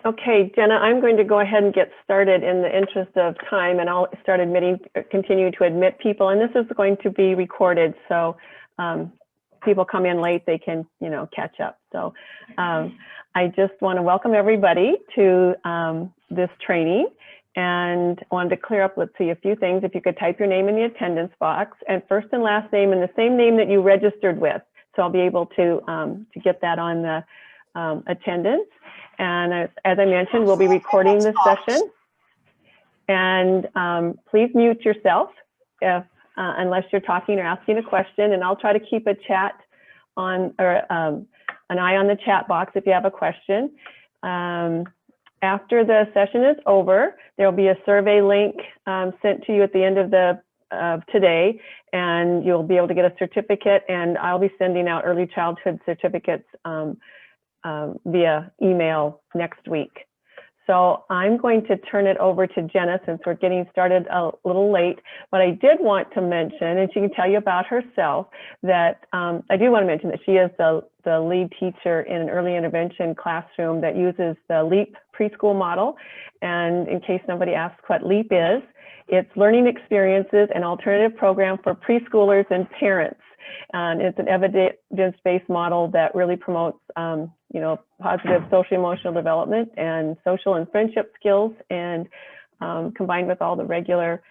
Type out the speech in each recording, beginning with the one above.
Okay, Jenna, I'm going to go ahead and get started in the interest of time, and I'll start continue to admit people, and this is going to be recorded, so people come in late, they can, catch up. So I just want to welcome everybody to this training, and I wanted to clear up, let's see, a few things. If you could type your name in the attendance box, and first and last name, and the same name that you registered with, so I'll be able to get that on the attendance. And as I mentioned, we'll be recording this session. And please mute yourself unless you're talking or asking a question. And I'll try to keep a chat on, or an eye on the chat box if you have a question. After the session is over, there'll be a survey link sent to you at the end of today, and you'll be able to get a certificate. And I'll be sending out early childhood certificates via email next week. So I'm going to turn it over to Jenna since we're getting started a little late, but I did want to mention, and she can tell you about herself, that I do want to mention that she is the lead teacher in an early intervention classroom that uses the LEAP preschool model. And in case nobody asks what LEAP is, it's Learning Experiences and Alternative Program for Preschoolers and Parents. And it's an evidence-based model that really promotes, positive social-emotional development and social and friendship skills, and combined with all the regular,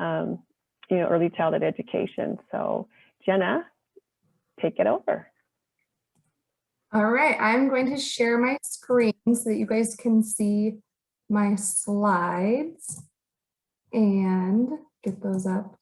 early childhood education. So, Jenna, take it over. All right, I'm going to share my screen so that you guys can see my slides and get those up.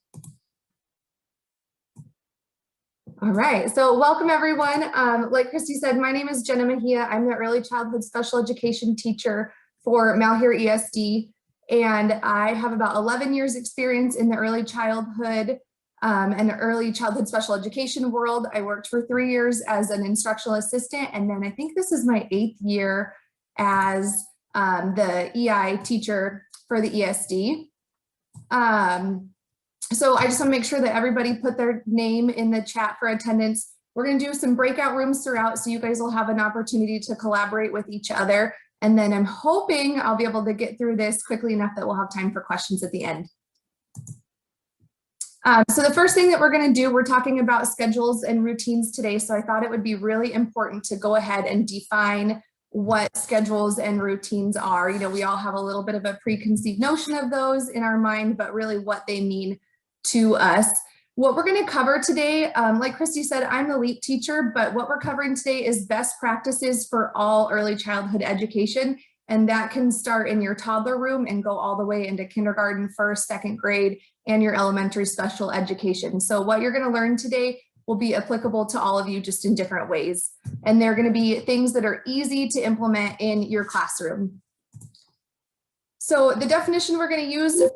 All right, so welcome everyone. Like Christy said, my name is Jenna Mejia. I'm the early childhood special education teacher for Malheur ESD, and I have about 11 years experience in the early childhood and early childhood special education world. I worked for 3 years as an instructional assistant, and then I think this is my 8th year as the EI teacher for the ESD. So I just want to make sure that everybody put their name in the chat for attendance. We're going to do some breakout rooms throughout, so you guys will have an opportunity to collaborate with each other. And then I'm hoping I'll be able to get through this quickly enough that we'll have time for questions at the end. So the first thing that we're going to do, we're talking about schedules and routines today. So I thought it would be really important to go ahead and define what schedules and routines are. We all have a little bit of a preconceived notion of those in our mind, but really what they mean to us. What we're going to cover today, like Christy said, I'm the LEAP teacher, but what we're covering today is best practices for all early childhood education. And that can start in your toddler room and go all the way into kindergarten, 1st, 2nd grade, and your elementary special education. So what you're going to learn today will be applicable to all of you, just in different ways. And they're going to be things that are easy to implement in your classroom. So the definition we're going to use is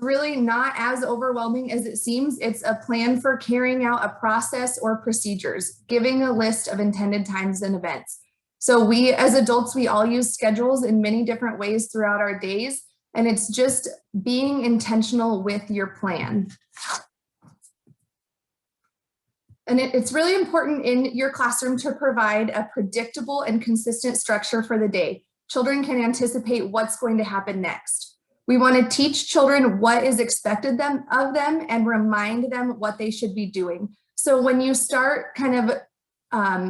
really not as overwhelming as it seems. It's a plan for carrying out a process or procedures, giving a list of intended times and events. So we, as adults, we all use schedules in many different ways throughout our days, and it's just being intentional with your plan. And it's really important in your classroom to provide a predictable and consistent structure for the day. Children can anticipate what's going to happen next. We want to teach children what is expected of them and remind them what they should be doing. So when you start kind of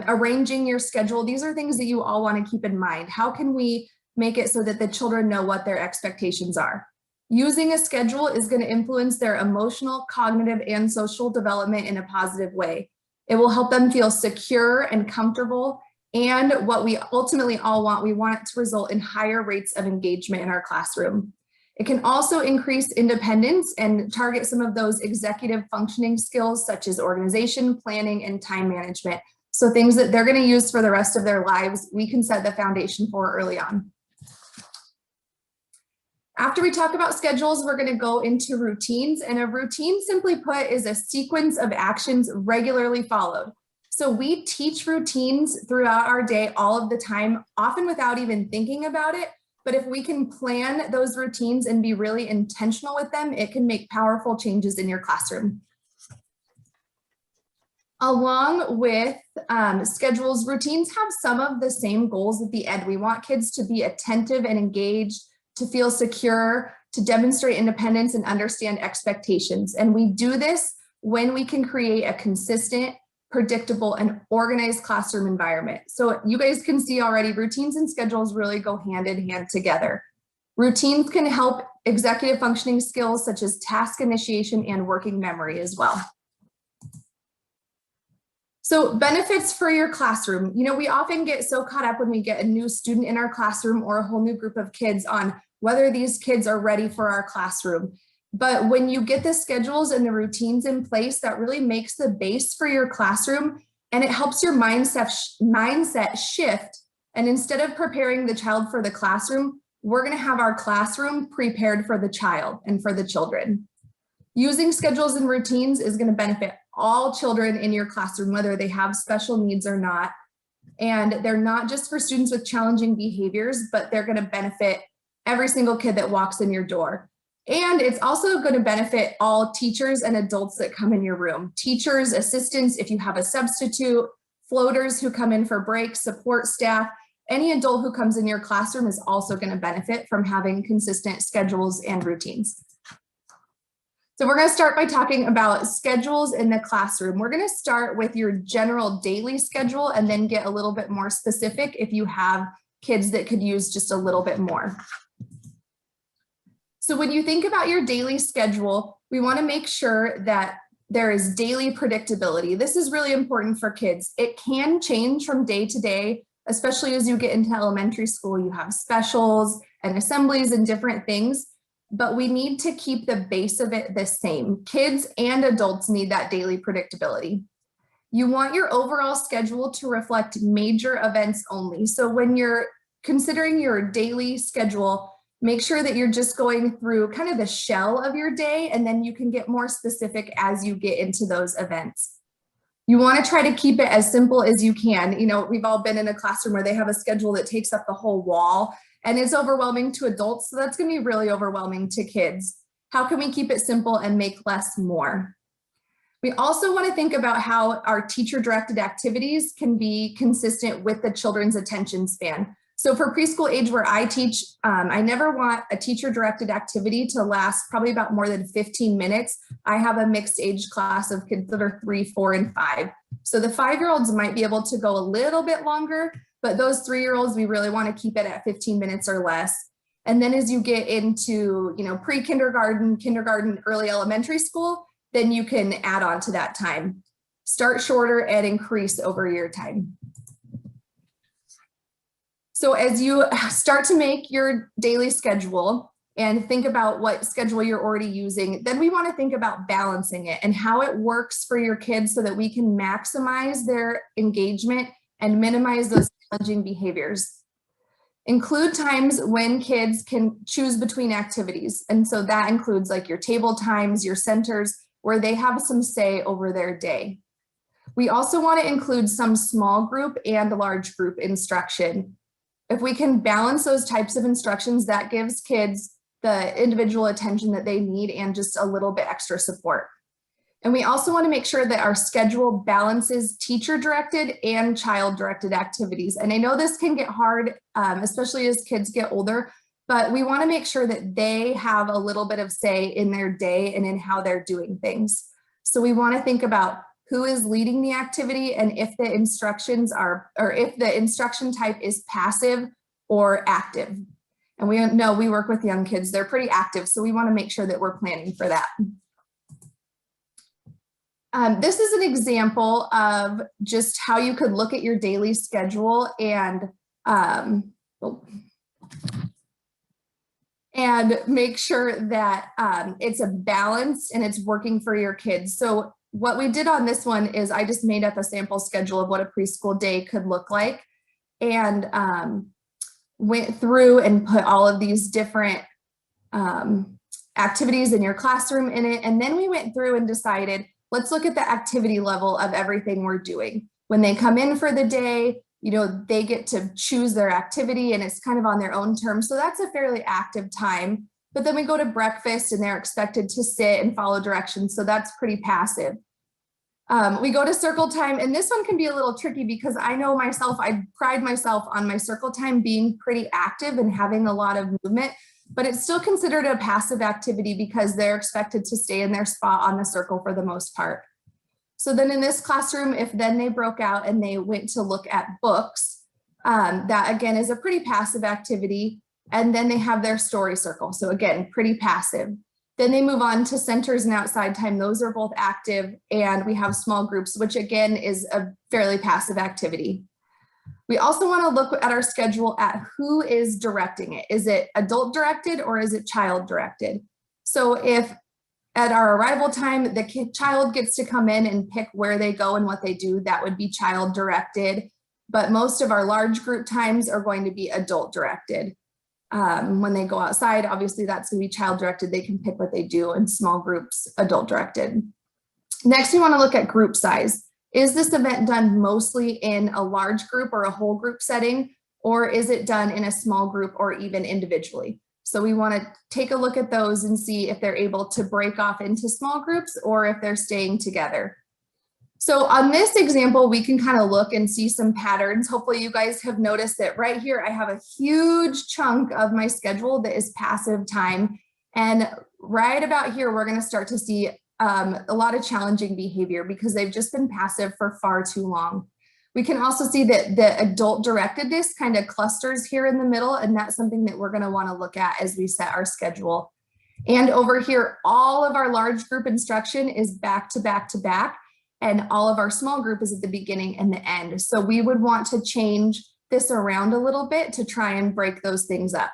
arranging your schedule, these are things that you all want to keep in mind. How can we make it so that the children know what their expectations are? Using a schedule is going to influence their emotional, cognitive, and social development in a positive way. It will help them feel secure and comfortable. And what we ultimately all want, we want it to result in higher rates of engagement in our classroom. It can also increase independence and target some of those executive functioning skills such as organization, planning, and time management. So things that they're going to use for the rest of their lives, we can set the foundation for early on. After we talk about schedules, we're going to go into routines. And a routine, simply put, is a sequence of actions regularly followed. So we teach routines throughout our day all of the time, often without even thinking about it. But if we can plan those routines and be really intentional with them, it can make powerful changes in your classroom. Along with schedules, routines have some of the same goals at the end. We want kids to be attentive and engaged, to feel secure, to demonstrate independence and understand expectations. And we do this when we can create a consistent, predictable, and organized classroom environment. So you guys can see already, routines and schedules really go hand in hand together. Routines can help executive functioning skills such as task initiation and working memory as well. So benefits for your classroom. You know, we often get so caught up when we get a new student in our classroom or a whole new group of kids on whether these kids are ready for our classroom. But when you get the schedules and the routines in place, that really makes the base for your classroom, and it helps your mindset shift. And instead of preparing the child for the classroom, we're going to have our classroom prepared for the child and for the children. Using schedules and routines is going to benefit all children in your classroom, whether they have special needs or not. And they're not just for students with challenging behaviors, but they're going to benefit every single kid that walks in your door. And it's also going to benefit all teachers and adults that come in your room. Teachers, assistants, if you have a substitute, floaters who come in for breaks, support staff, any adult who comes in your classroom is also going to benefit from having consistent schedules and routines. So we're going to start by talking about schedules in the classroom. We're going to start with your general daily schedule and then get a little bit more specific if you have kids that could use just a little bit more. So when you think about your daily schedule, we want to make sure that there is daily predictability. This is really important for kids. It can change from day to day, especially as you get into elementary school. You have specials and assemblies and different things, but we need to keep the base of it the same. Kids and adults need that daily predictability. You want your overall schedule to reflect major events only. So when you're considering your daily schedule, make sure that you're just going through kind of the shell of your day, and then you can get more specific as you get into those events. You want to try to keep it as simple as you can. You know, we've all been in a classroom where they have a schedule that takes up the whole wall, and it's overwhelming to adults, so that's going to be really overwhelming to kids. How can we keep it simple and make less more? We also want to think about how our teacher-directed activities can be consistent with the children's attention span. So for preschool age where I teach, I never want a teacher-directed activity to last probably about more than 15 minutes. I have a mixed age class of kids that are 3, 4, and 5. So the 5-year-olds might be able to go a little bit longer, but those 3-year-olds, we really want to keep it at 15 minutes or less. And then as you get into, you know, pre-kindergarten, kindergarten, early elementary school, then you can add on to that time. Start shorter and increase over your time. So as you start to make your daily schedule and think about what schedule you're already using, then we want to think about balancing it and how it works for your kids so that we can maximize their engagement and minimize those challenging behaviors. Include times when kids can choose between activities. And so that includes like your table times, your centers, where they have some say over their day. We also want to include some small group and large group instruction. If we can balance those types of instructions, that gives kids the individual attention that they need and just a little bit extra support. And we also want to make sure that our schedule balances teacher-directed and child-directed activities. And I know this can get hard, especially as kids get older, but we want to make sure that they have a little bit of say in their day and in how they're doing things. So we want to think about who is leading the activity and if the instructions are, or if the instruction type is passive or active. And we know we work with young kids, they're pretty active, so we want to make sure that we're planning for that. This is an example of just how you could look at your daily schedule and make sure that it's a balance and it's working for your kids. So what we did on this one is I just made up a sample schedule of what a preschool day could look like and went through and put all of these different activities in your classroom in it. And then we went through and decided, let's look at the activity level of everything we're doing. When they come in for the day, you know, they get to choose their activity and it's kind of on their own terms. So that's a fairly active time. But then we go to breakfast and they're expected to sit and follow directions. So that's pretty passive. We go to circle time, and this one can be a little tricky because I know myself, I pride myself on my circle time being pretty active and having a lot of movement, but it's still considered a passive activity because they're expected to stay in their spot on the circle for the most part. So then in this classroom, if then they broke out and they went to look at books, that again is a pretty passive activity. And then they have their story circle. So again, pretty passive. Then they move on to centers and outside time. Those are both active. And we have small groups, which again is a fairly passive activity. We also want to look at our schedule at who is directing it. Is it adult directed or is it child directed? So if at our arrival time, the child gets to come in and pick where they go and what they do, that would be child directed. But most of our large group times are going to be adult directed. When they go outside, obviously that's going to be child directed. They can pick what they do, and small groups, adult directed. Next, we want to look at group size. Is this event done mostly in a large group or a whole group setting, or is it done in a small group or even individually? So we want to take a look at those and see if they're able to break off into small groups or if they're staying together. So on this example, we can kind of look and see some patterns. Hopefully you guys have noticed that right here, I have a huge chunk of my schedule that is passive time. And right about here, we're going to start to see a lot of challenging behavior because they've just been passive for far too long. We can also see that the adult directedness kind of clusters here in the middle, and that's something that we're going to want to look at as we set our schedule. And over here, all of our large group instruction is back to back to back, and all of our small group is at the beginning and the end. So we would want to change this around a little bit to try and break those things up.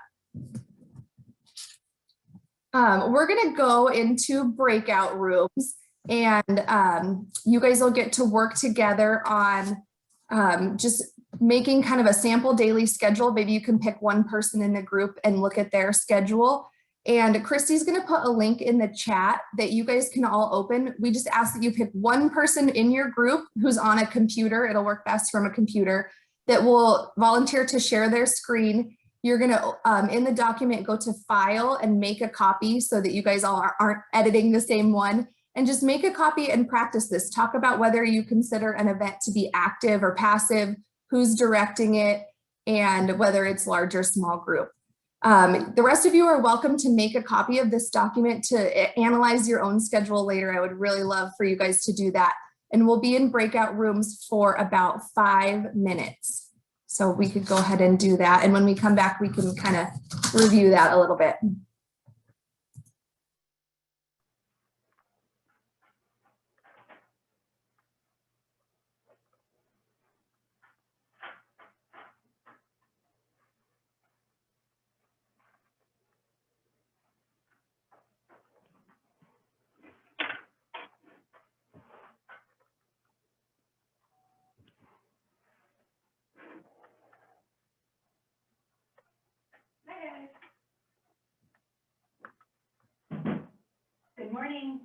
We're going to go into breakout rooms, and you guys will get to work together on just making kind of a sample daily schedule. Maybe you can pick one person in the group and look at their schedule. And Christy's going to put a link in the chat that you guys can all open. We just ask that you pick one person in your group who's on a computer. It'll work best from a computer, that will volunteer to share their screen. You're going to, in the document, go to file and make a copy so that you guys all aren't editing the same one. And just make a copy and practice this. Talk about whether you consider an event to be active or passive, who's directing it, and whether it's large or small group. The rest of you are welcome to make a copy of this document to analyze your own schedule later. I would really love for you guys to do that. And we'll be in breakout rooms for about 5 minutes. So we could go ahead and do that. And when we come back, we can kind of review that a little bit. Good morning.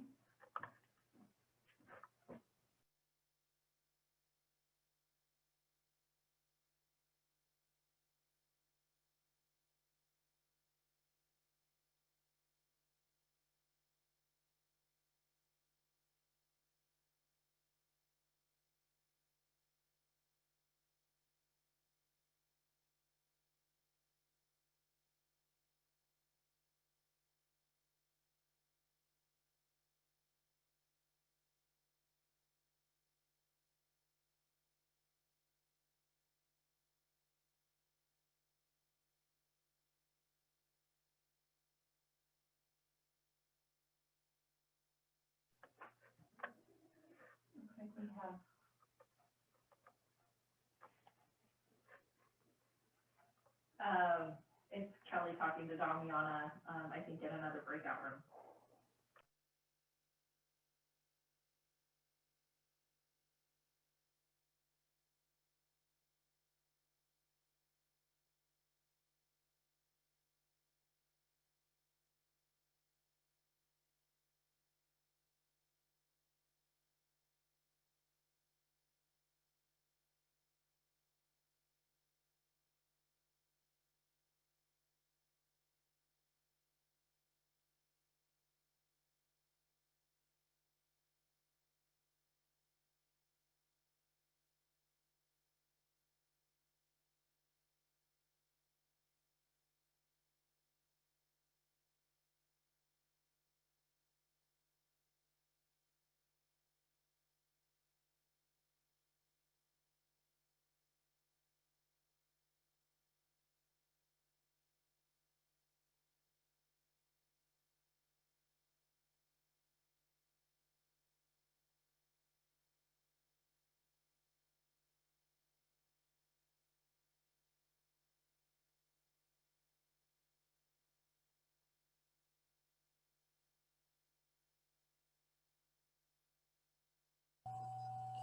We have, it's Kelly talking to Damiana, I think in another breakout room.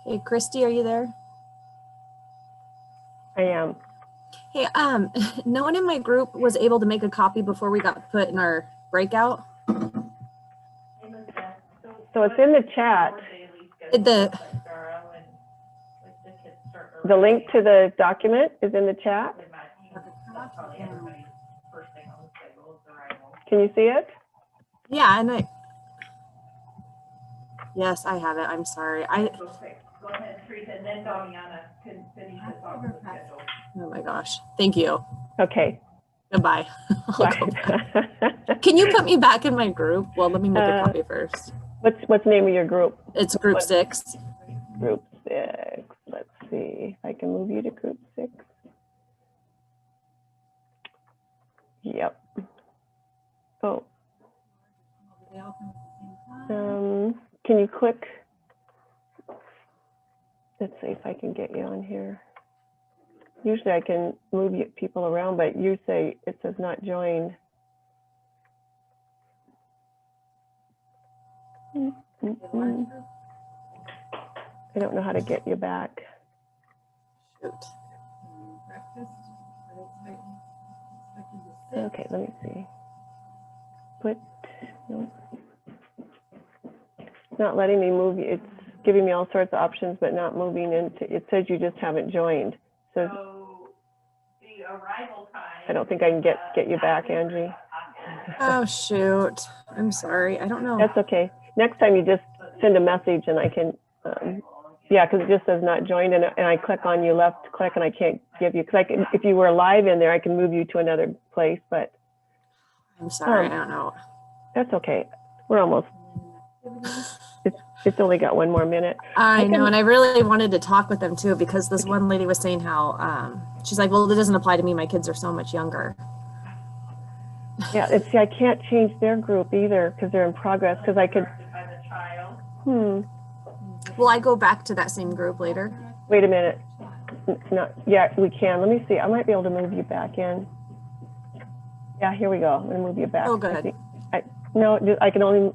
Hey, Christy, are you there? I am. Hey, no one in my group was able to make a copy before we got put in our breakout. So it's in the chat. The link to the document is in the chat. Can you see it? Yeah, and yes, I have it. I'm sorry. Okay, go ahead, Teresa, and then Damiana can finish this off the schedule. Oh my gosh. Thank you. Okay. Goodbye. Bye. Can you put me back in my group? Well, let me make a copy first. What's the name of your group? It's group 6. Group 6. Let's see if I can move you to group 6. Yep. Oh. Can you click? Let's see if I can get you on here. Usually I can move people around, but you say it says not join. I don't know how to get you back. Shoot. Okay, let me see. No. It's not letting me move you. It's giving me all sorts of options, but not moving into. It says you just haven't joined. So the arrival time. I don't think I can get you back, Angie. Oh, shoot. I'm sorry. I don't know. That's okay. Next time you just send a message and I can, yeah, because it just says not joined, and I click on you left click and I can't give you, because I can, if you were live in there, I can move you to another place, but I'm sorry. I don't know. that's okay. We're almost, it's only got one more minute. I know, and I really wanted to talk with them too, because this one lady was saying how she's like, well, it doesn't apply to me. My kids are so much younger. Yeah, see, I can't change their group either because they're in progress, because I could. By the child. Will I go back to that same group later? Wait a minute. No, yeah, we can. Let me see. I might be able to move you back in. Yeah, here we go. I'm going to move you back. Oh, good. No, I can only.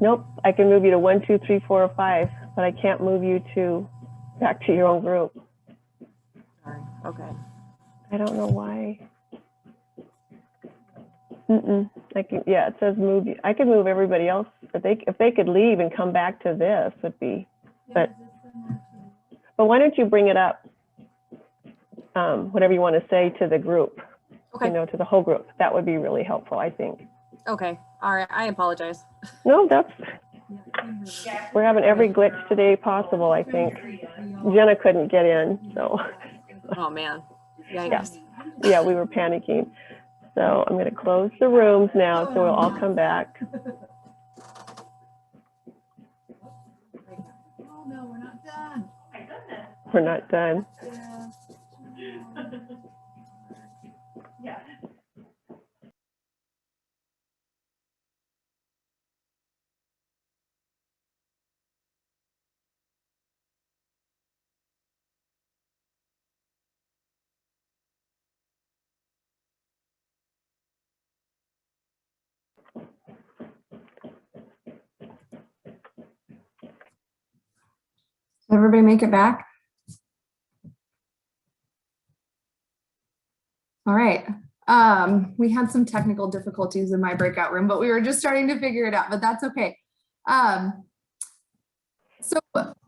Nope, I can move you to 1, 2, 3, 4, or 5, but I can't move you to back to your own group. Sorry. Okay. I don't know why. I can. Yeah, it says move you. I could move everybody else, but if they could leave and come back to this would be. But why don't you bring it up? Whatever you want to say to the group. Okay. You know, to the whole group. That would be really helpful, I think. Okay. All right. I apologize. No, we're having every glitch today possible, I think. Jenna couldn't get in, so. Oh man. Yikes. Yeah, we were panicking. So I'm going to close the rooms now, so we'll all come back. Oh no, we're not done. My goodness. We're not done. Yeah. Did everybody make it back? All right. We had some technical difficulties in my breakout room, but we were just starting to figure it out, but that's okay. So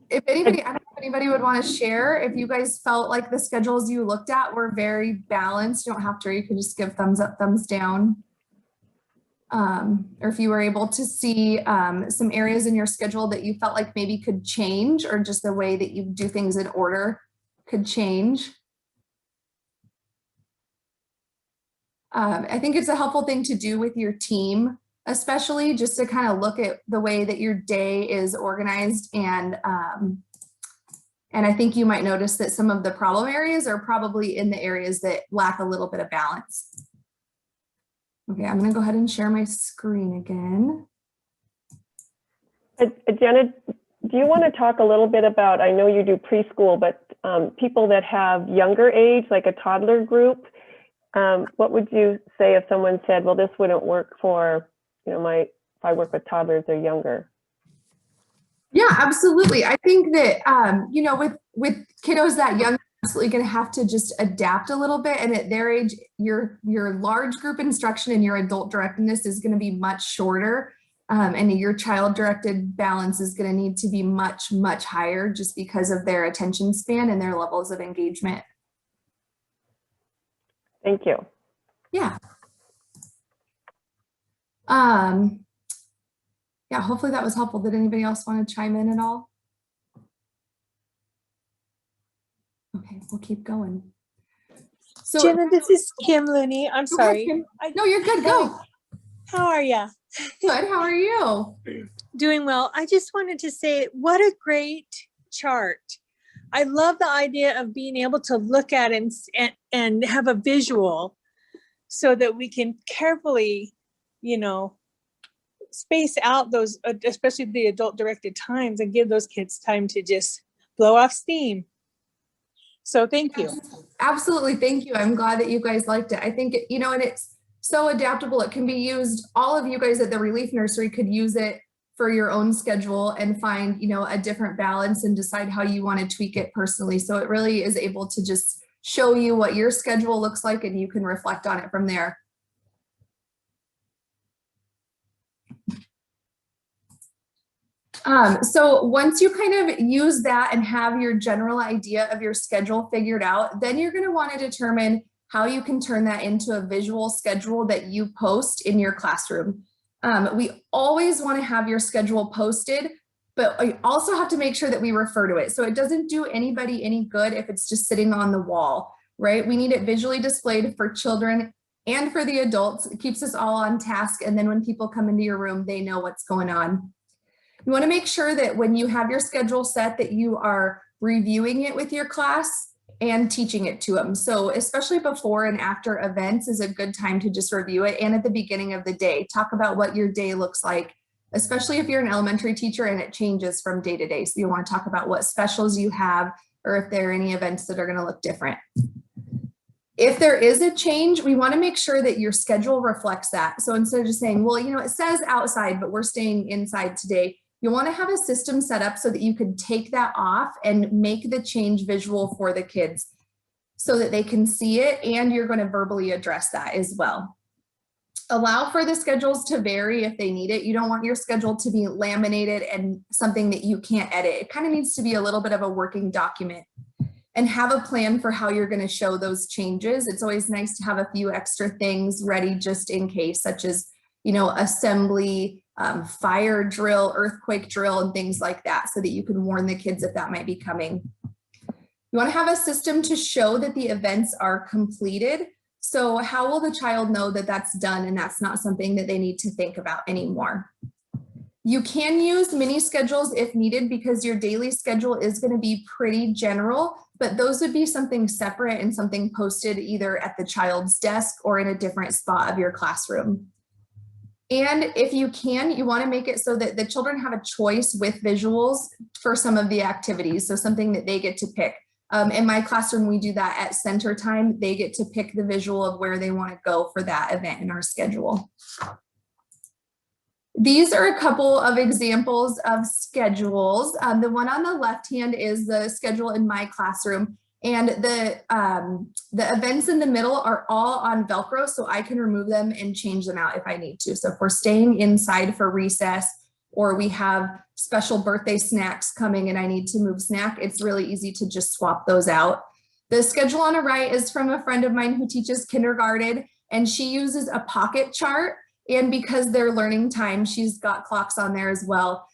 if anybody, I don't know if anybody would want to share, if you guys felt like the schedules you looked at were very balanced, you don't have to, you can just give thumbs up, thumbs down. Or if you were able to see some areas in your schedule that you felt like maybe could change, or just the way that you do things in order could change. I think it's a helpful thing to do with your team, especially just to kind of look at the way that your day is organized. And I think you might notice that some of the problem areas are probably in the areas that lack a little bit of balance. Okay, I'm going to go ahead and share my screen again. Jenna, do you want to talk a little bit about, I know you do preschool, but people that have younger age, like a toddler group, what would you say if someone said, well, this wouldn't work for, you know, if I work with toddlers, they're younger? Yeah, absolutely. I think that, you know, with kiddos that young, absolutely going to have to just adapt a little bit. And at their age, your large group instruction and your adult directedness is going to be much shorter. And your child directed balance is going to need to be much, much higher just because of their attention span and their levels of engagement. Thank you. Yeah. Yeah, hopefully that was helpful. Did anybody else want to chime in at all? Okay, we'll keep going. So Jenna, this is Kim Looney. I'm Go ahead, sorry. Kim. No, you're good. Go. How are you? Good. How are you? Doing well. I just wanted to say, what a great chart. I love the idea of being able to look at and have a visual so that we can carefully, you know, space out those, especially the adult directed times, and give those kids time to just blow off steam. So thank you. Absolutely. Thank you. I'm glad that you guys liked it. I think, you know, and it's so adaptable. It can be used. All of you guys at the Relief Nursery could use it for your own schedule and find, you know, a different balance and decide how you want to tweak it personally. So it really is able to just show you what your schedule looks like and you can reflect on it from there. So once you kind of use that and have your general idea of your schedule figured out, then you're going to want to determine how you can turn that into a visual schedule that you post in your classroom. We always want to have your schedule posted, but I also have to make sure that we refer to it. So it doesn't do anybody any good if it's just sitting on the wall, right? We need it visually displayed for children and for the adults. It keeps us all on task. And then when people come into your room, they know what's going on. You want to make sure that when you have your schedule set that you are reviewing it with your class and teaching it to them. So especially before and after events is a good time to just review it, and at the beginning of the day, talk about what your day looks like, especially if you're an elementary teacher and it changes from day to day. So you want to talk about what specials you have or if there are any events that are going to look different. If there is a change, we want to make sure that your schedule reflects that. So instead of just saying, well, you know, it says outside, but we're staying inside today, you'll want to have a system set up so that you can take that off and make the change visual for the kids so that they can see it, and you're going to verbally address that as well. Allow for the schedules to vary if they need it. You don't want your schedule to be laminated and something that you can't edit. It kind of needs to be a little bit of a working document, and have a plan for how you're going to show those changes. It's always nice to have a few extra things ready just in case, such as, you know, assembly, fire drill, earthquake drill, and things like that, so that you can warn the kids if that might be coming. You want to have a system to show that the events are completed. So how will the child know that that's done and that's not something that they need to think about anymore? You can use mini schedules if needed, because your daily schedule is going to be pretty general, but those would be something separate and something posted either at the child's desk or in a different spot of your classroom. And if you can, you want to make it so that the children have a choice with visuals for some of the activities. So something that they get to pick. In my classroom, we do that at center time. They get to pick the visual of where they want to go for that event in our schedule. These are a couple of examples of schedules. The one on the left hand is the schedule in my classroom. And the events in the middle are all on Velcro, so I can remove them and change them out if I need to. So if we're staying inside for recess, or we have special birthday snacks coming and I need to move snack, it's really easy to just swap those out. The schedule on the right is from a friend of mine who teaches kindergarten, and she uses a pocket chart. And because they're learning time, she's got clocks on there as well.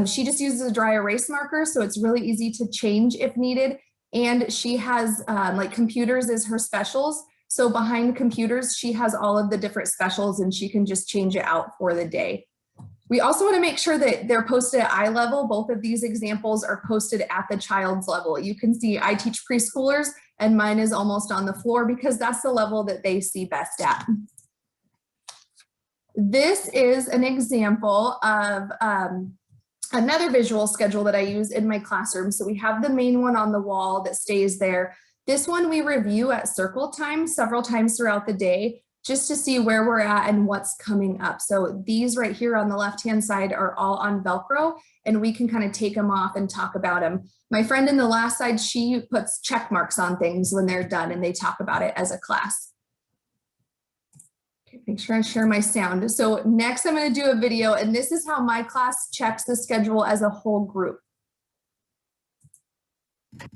She just uses a dry erase marker, so it's really easy to change if needed. And she has like computers as her specials. So behind computers, she has all of the different specials and she can just change it out for the day. We also want to make sure that they're posted at eye level. Both of these examples are posted at the child's level. You can see I teach preschoolers and mine is almost on the floor because that's the level that they see best at. This is an example of another visual schedule that I use in my classroom. So we have the main one on the wall that stays there. This one we review at circle time several times throughout the day. just to see where we're at and what's coming up. So these right here on the left-hand side are all on Velcro, and we can kind of take them off and talk about them. My friend in the last side, she puts check marks on things when they're done and they talk about it as a class. Okay, make sure I share my sound. So next I'm going to do a video, and this is how my class checks the schedule as a whole group.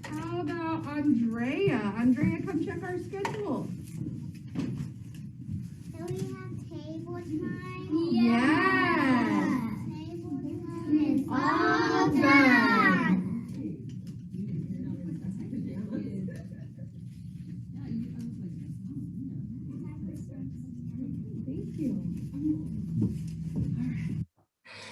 How about Andrea? Andrea, come check our schedule. Do we have table time? Yes. Table time is all done. Thank you.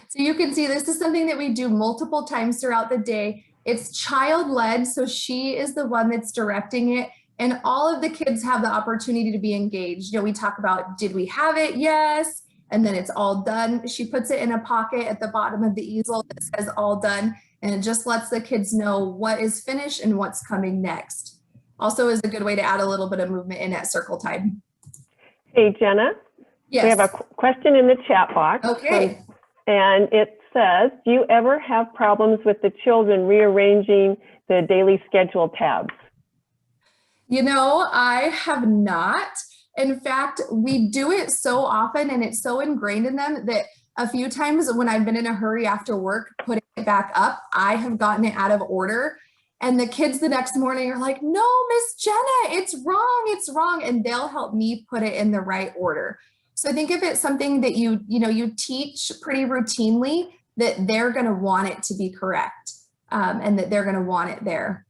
So you can see this is something that we do multiple times throughout the day. It's child-led, so she is the one that's directing it, and all of the kids have the opportunity to be engaged. You know, we talk about, did we have it? Yes. And then it's all done. She puts it in a pocket at the bottom of the easel that says all done, and it just lets the kids know what is finished and what's coming next. Also is a good way to add a little bit of movement in at circle time. Hey, Jenna, Yes. we have a question in the chat box. Okay. And it says, do you ever have problems with the children rearranging the daily schedule tabs? You know, I have not. In fact, we do it so often and it's so ingrained in them that a few times when I've been in a hurry after work, putting it back up, I have gotten it out of order. And the kids the next morning are like, no, Miss Jenna, it's wrong. And they'll help me put it in the right order. So I think if it's something that you teach pretty routinely, that they're going to want it to be correct, and that they're going to want it there.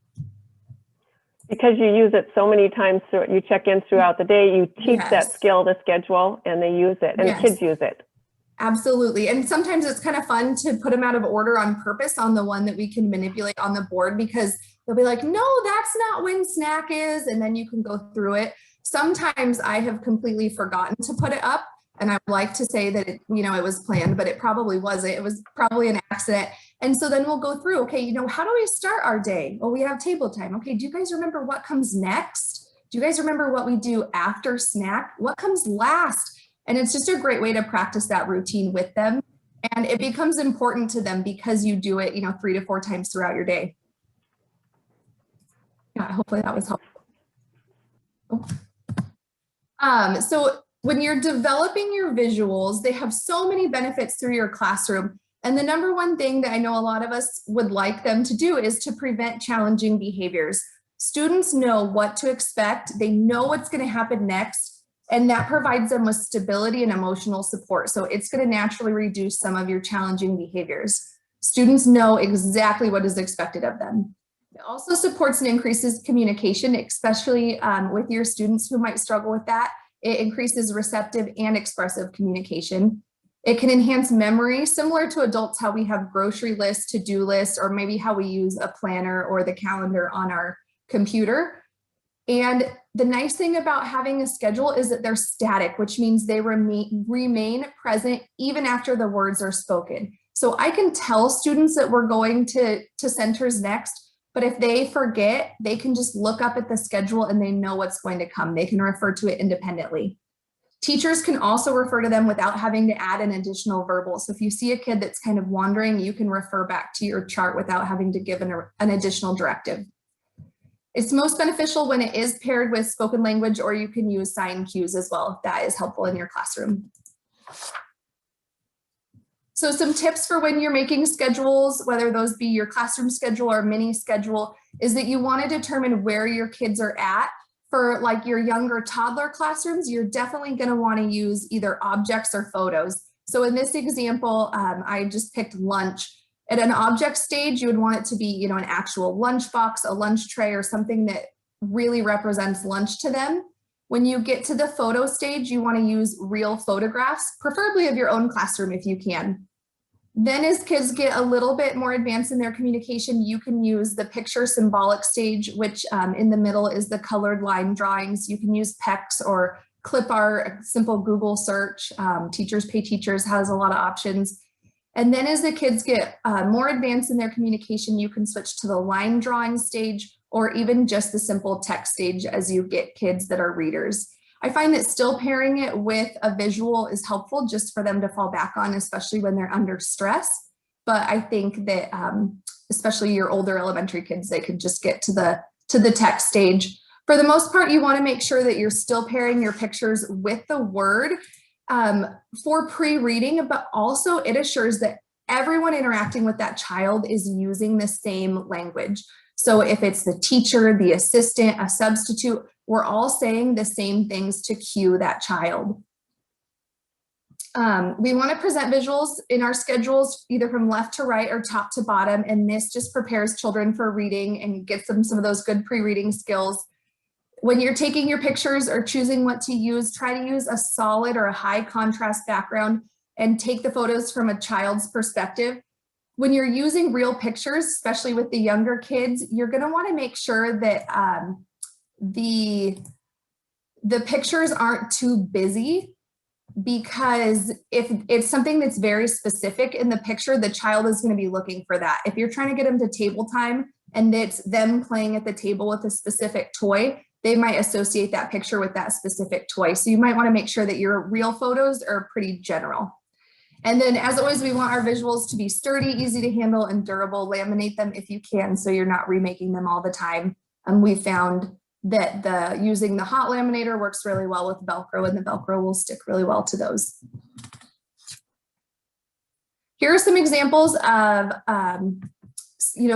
Because you use it so many times, you check in throughout the day, you teach that Yes. skill to schedule, and they use it, and Yes. the kids use it. Absolutely. And sometimes it's kind of fun to put them out of order on purpose on the one that we can manipulate on the board, because they'll be like, no, that's not when snack is. And then you can go through it. Sometimes I have completely forgotten to put it up. And I would like to say that it was planned, but it probably wasn't. It was probably an accident. And so then we'll go through, okay, how do we start our day? Well, we have table time. Okay, do you guys remember what comes next? Do you guys remember what we do after snack? What comes last? And it's just a great way to practice that routine with them. And it becomes important to them because you do it, 3 to 4 times throughout your day. Yeah, hopefully that was helpful. So when you're developing your visuals, they have so many benefits through your classroom. And the number one thing that I know a lot of us would like them to do is to prevent challenging behaviors. Students know what to expect. They know what's going to happen next, and that provides them with stability and emotional support. So it's going to naturally reduce some of your challenging behaviors. Students know exactly what is expected of them. It also supports and increases communication, especially with your students who might struggle with that. It increases receptive and expressive communication. It can enhance memory, similar to adults, how we have grocery lists, to-do lists, or maybe how we use a planner or the calendar on our computer. And the nice thing about having a schedule is that they're static, which means they remain present even after the words are spoken. So I can tell students that we're going to centers next, but if they forget, they can just look up at the schedule and they know what's going to come. They can refer to it independently. Teachers can also refer to them without having to add an additional verbal. So if you see a kid that's kind of wandering, you can refer back to your chart without having to give an additional directive. It's most beneficial when it is paired with spoken language, or you can use sign cues as well, if that is helpful in your classroom. So some tips for when you're making schedules, whether those be your classroom schedule or mini schedule, is that you want to determine where your kids are at. For like your younger toddler classrooms, you're definitely going to want to use either objects or photos. So in this example, I just picked lunch. At an object stage, you would want it to be, an actual lunch box, a lunch tray, or something that really represents lunch to them. When you get to the photo stage, you want to use real photographs, preferably of your own classroom if you can. Then as kids get a little bit more advanced in their communication, you can use the picture symbolic stage, which in the middle is the colored line drawings. You can use PECs or clip art, simple Google search. Teachers Pay Teachers has a lot of options. And then as the kids get more advanced in their communication, you can switch to the line drawing stage, or even just the simple text stage as you get kids that are readers. I find that still pairing it with a visual is helpful just for them to fall back on, especially when they're under stress. But I think that especially your older elementary kids, they could just get to the text stage. For the most part, you want to make sure that you're still pairing your pictures with the word for pre-reading, but also it assures that everyone interacting with that child is using the same language. So if it's the teacher, the assistant, a substitute, we're all saying the same things to cue that child. We want to present visuals in our schedules either from left to right or top to bottom, and this just prepares children for reading and gets them some of those good pre-reading skills. When you're taking your pictures or choosing what to use, try to use a solid or a high contrast background and take the photos from a child's perspective. When you're using real pictures, especially with the younger kids, you're going to want to make sure that the pictures aren't too busy, because if it's something that's very specific in the picture, the child is going to be looking for that. If you're trying to get them to table time and it's them playing at the table with a specific toy, they might associate that picture with that specific toy. So you might want to make sure that your real photos are pretty general. And then as always, we want our visuals to be sturdy, easy to handle, and durable. Laminate them if you can, so you're not remaking them all the time. And we found that using the hot laminator works really well with Velcro, and the Velcro will stick really well to those. Here are some examples of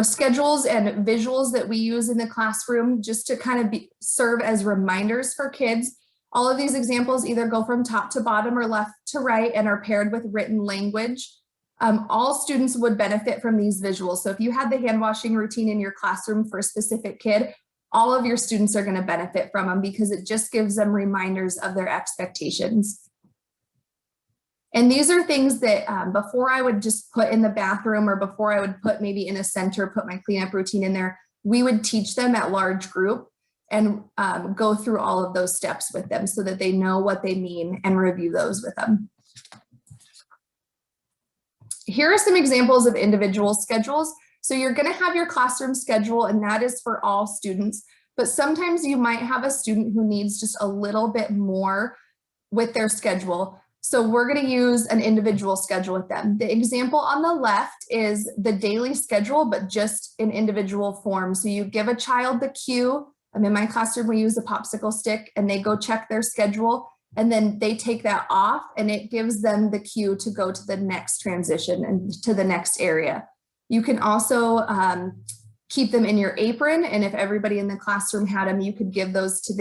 schedules and visuals that we use in the classroom just to kind of serve as reminders for kids. All of these examples either go from top to bottom or left to right and are paired with written language. All students would benefit from these visuals. So if you had the hand washing routine in your classroom for a specific kid, all of your students are going to benefit from them because it just gives them reminders of their expectations. And these are things that before I would just put in the bathroom, or before I would put maybe in a center, put my cleanup routine in there, we would teach them at large group and go through all of those steps with them so that they know what they mean and review those with them. Here are some examples of individual schedules. So you're going to have your classroom schedule, and that is for all students, but sometimes you might have a student who needs just a little bit more with their schedule. So we're going to use an individual schedule with them. The example on the left is the daily schedule, but just in individual form. So you give a child the cue. In my classroom, we use a popsicle stick, and they go check their schedule, and then they take that off, and it gives them the cue to go to the next transition and to the next area. You can also keep them in your apron, and if everybody in the classroom had them, you could give those to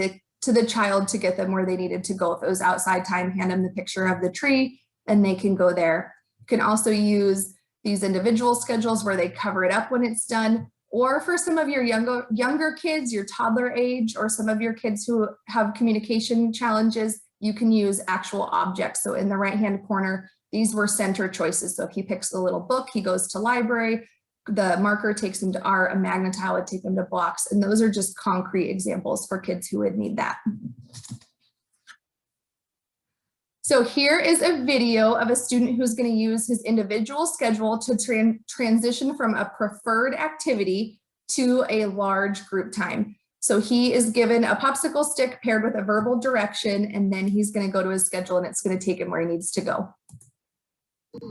the child to get them where they needed to go. If it was outside time, hand them the picture of the tree, and they can go there. You can also use these individual schedules where they cover it up when it's done. Or for some of your younger kids, your toddler age, or some of your kids who have communication challenges, you can use actual objects. So in the right-hand corner, these were center choices. So if he picks the little book, he goes to library, the marker takes him to art, a magnetile would take him to blocks. And those are just concrete examples for kids who would need that. So here is a video of a student who's going to use his individual schedule to transition from a preferred activity to a large group time. So he is given a popsicle stick paired with a verbal direction, and then he's going to go to his schedule, and it's going to take him where he needs to go.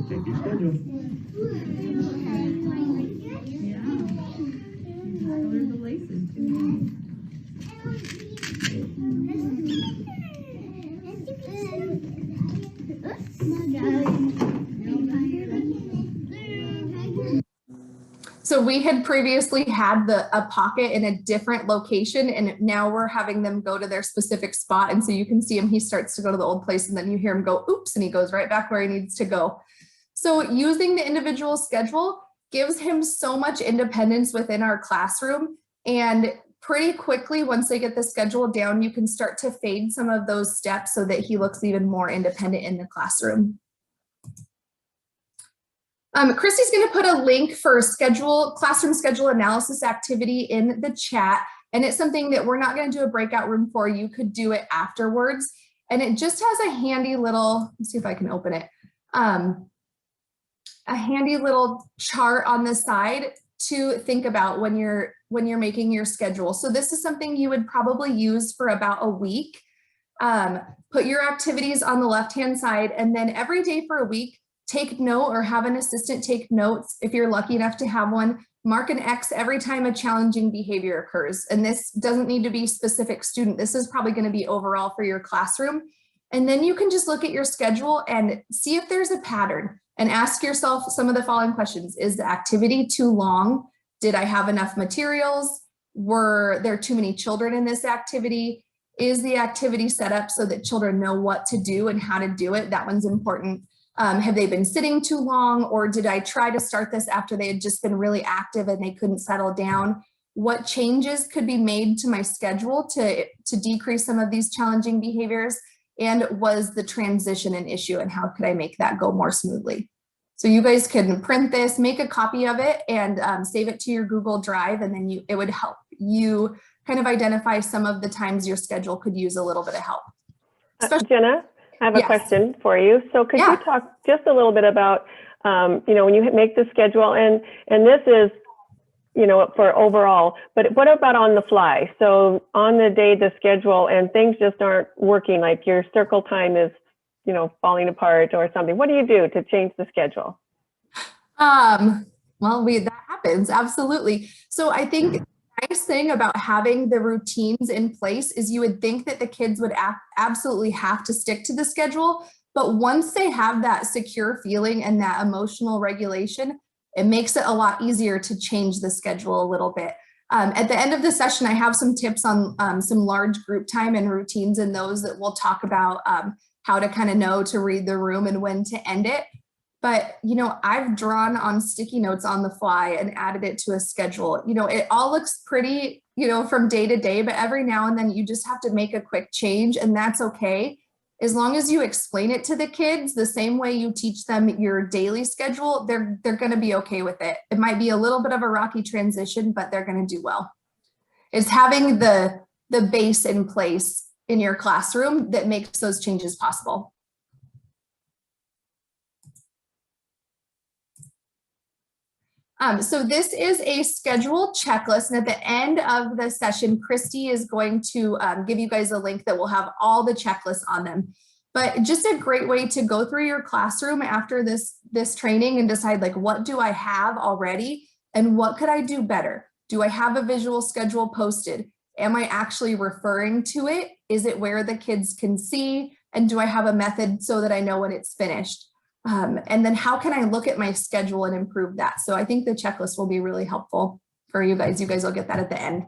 Check your schedule. So we had previously had a pocket in a different location, and now we're having them go to their specific spot. And so you can see him, he starts to go to the old place, and then you hear him go, oops, and he goes right back where he needs to go. So using the individual schedule gives him so much independence within our classroom. And pretty quickly, once they get the schedule down, you can start to fade some of those steps so that he looks even more independent in the classroom. Christy's going to put a link for a classroom schedule analysis activity in the chat. And it's something that we're not going to do a breakout room for. You could do it afterwards. And it just has a handy little, let's see if I can open it. A handy little chart on the side to think about when you're making your schedule. So this is something you would probably use for about a week. Put your activities on the left-hand side, and then every day for a week, take note or have an assistant take notes. If you're lucky enough to have one, mark an X every time a challenging behavior occurs. And this doesn't need to be specific student. This is probably going to be overall for your classroom. And then you can just look at your schedule and see if there's a pattern and ask yourself some of the following questions. Is the activity too long? Did I have enough materials? Were there too many children in this activity? Is the activity set up so that children know what to do and how to do it? That one's important. Have they been sitting too long, or did I try to start this after they had just been really active and they couldn't settle down? What changes could be made to my schedule to decrease some of these challenging behaviors? And was the transition an issue, and how could I make that go more smoothly? So you guys can print this, make a copy of it, and save it to your Google Drive, and then it would help you kind of identify some of the times your schedule could use a little bit of help. Jenna, I have a Yes. question for you. So could you talk just a little bit about, when you make the schedule, and this is, for overall, but what about on the fly? So on the day, the schedule and things just aren't working, like your circle time is, falling apart or something. What do you do to change the schedule? Well, that happens. Absolutely. So I think the nice thing about having the routines in place is you would think that the kids would absolutely have to stick to the schedule. But once they have that secure feeling and that emotional regulation, it makes it a lot easier to change the schedule a little bit. At the end of the session, I have some tips on some large group time and routines in those that we'll talk about how to kind of know to read the room and when to end it. But, I've drawn on sticky notes on the fly and added it to a schedule. It all looks pretty, from day to day, but every now and then you just have to make a quick change, and that's okay. As long as you explain it to the kids the same way you teach them your daily schedule, they're going to be okay with it. It might be a little bit of a rocky transition, but they're going to do well. It's having the base in place in your classroom that makes those changes possible. So this is a schedule checklist, and at the end of the session, Christy is going to give you guys a link that will have all the checklists on them. But just a great way to go through your classroom after this training and decide, like, what do I have already and what could I do better? Do I have a visual schedule posted? Am I actually referring to it? Is it where the kids can see? And do I have a method so that I know when it's finished? And then how can I look at my schedule and improve that? So I think the checklist will be really helpful for you guys. You guys will get that at the end.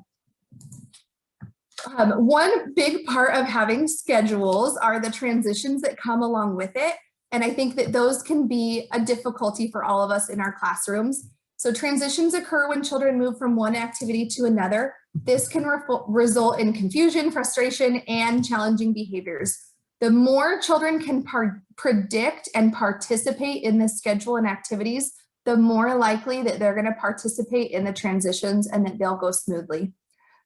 One big part of having schedules are the transitions that come along with it. And I think that those can be a difficulty for all of us in our classrooms. So transitions occur when children move from one activity to another. This can result in confusion, frustration, and challenging behaviors. The more children can predict and participate in the schedule and activities, the more likely that they're going to participate in the transitions and that they'll go smoothly.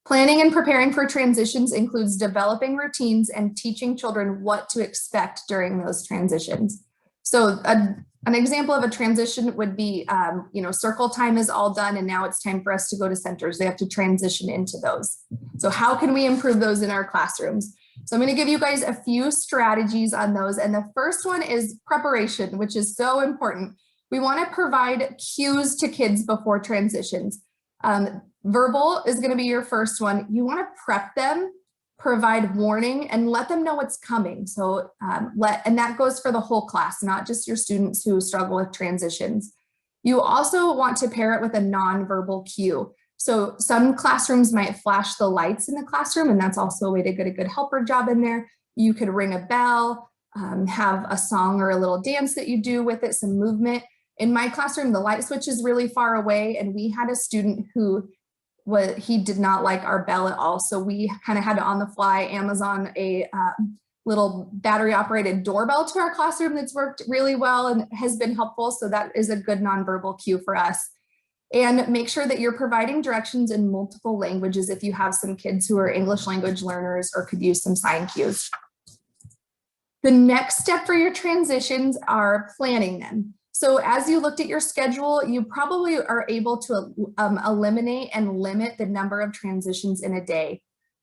Planning and preparing for transitions includes developing routines and teaching children what to expect during those transitions. So an example of a transition would be, circle time is all done and now it's time for us to go to centers. They have to transition into those. So how can we improve those in our classrooms? So I'm going to give you guys a few strategies on those. And the first one is preparation, which is so important. We want to provide cues to kids before transitions. Verbal is going to be your first one. You want to prep them, provide warning, and let them know what's coming. So and that goes for the whole class, not just your students who struggle with transitions. You also want to pair it with a nonverbal cue. So some classrooms might flash the lights in the classroom, and that's also a way to get a good helper job in there. You could ring a bell, have a song or a little dance that you do with it, some movement. In my classroom, the light switch is really far away, and we had a student who he did not like our bell at all. So we kind of had to on the fly Amazon a little battery operated doorbell to our classroom that's worked really well and has been helpful. So that is a good nonverbal cue for us. And make sure that you're providing directions in multiple languages if you have some kids who are English language learners or could use some sign cues. The next step for your transitions are planning them. So as you looked at your schedule, you probably are able to eliminate and limit the number of transitions in a day.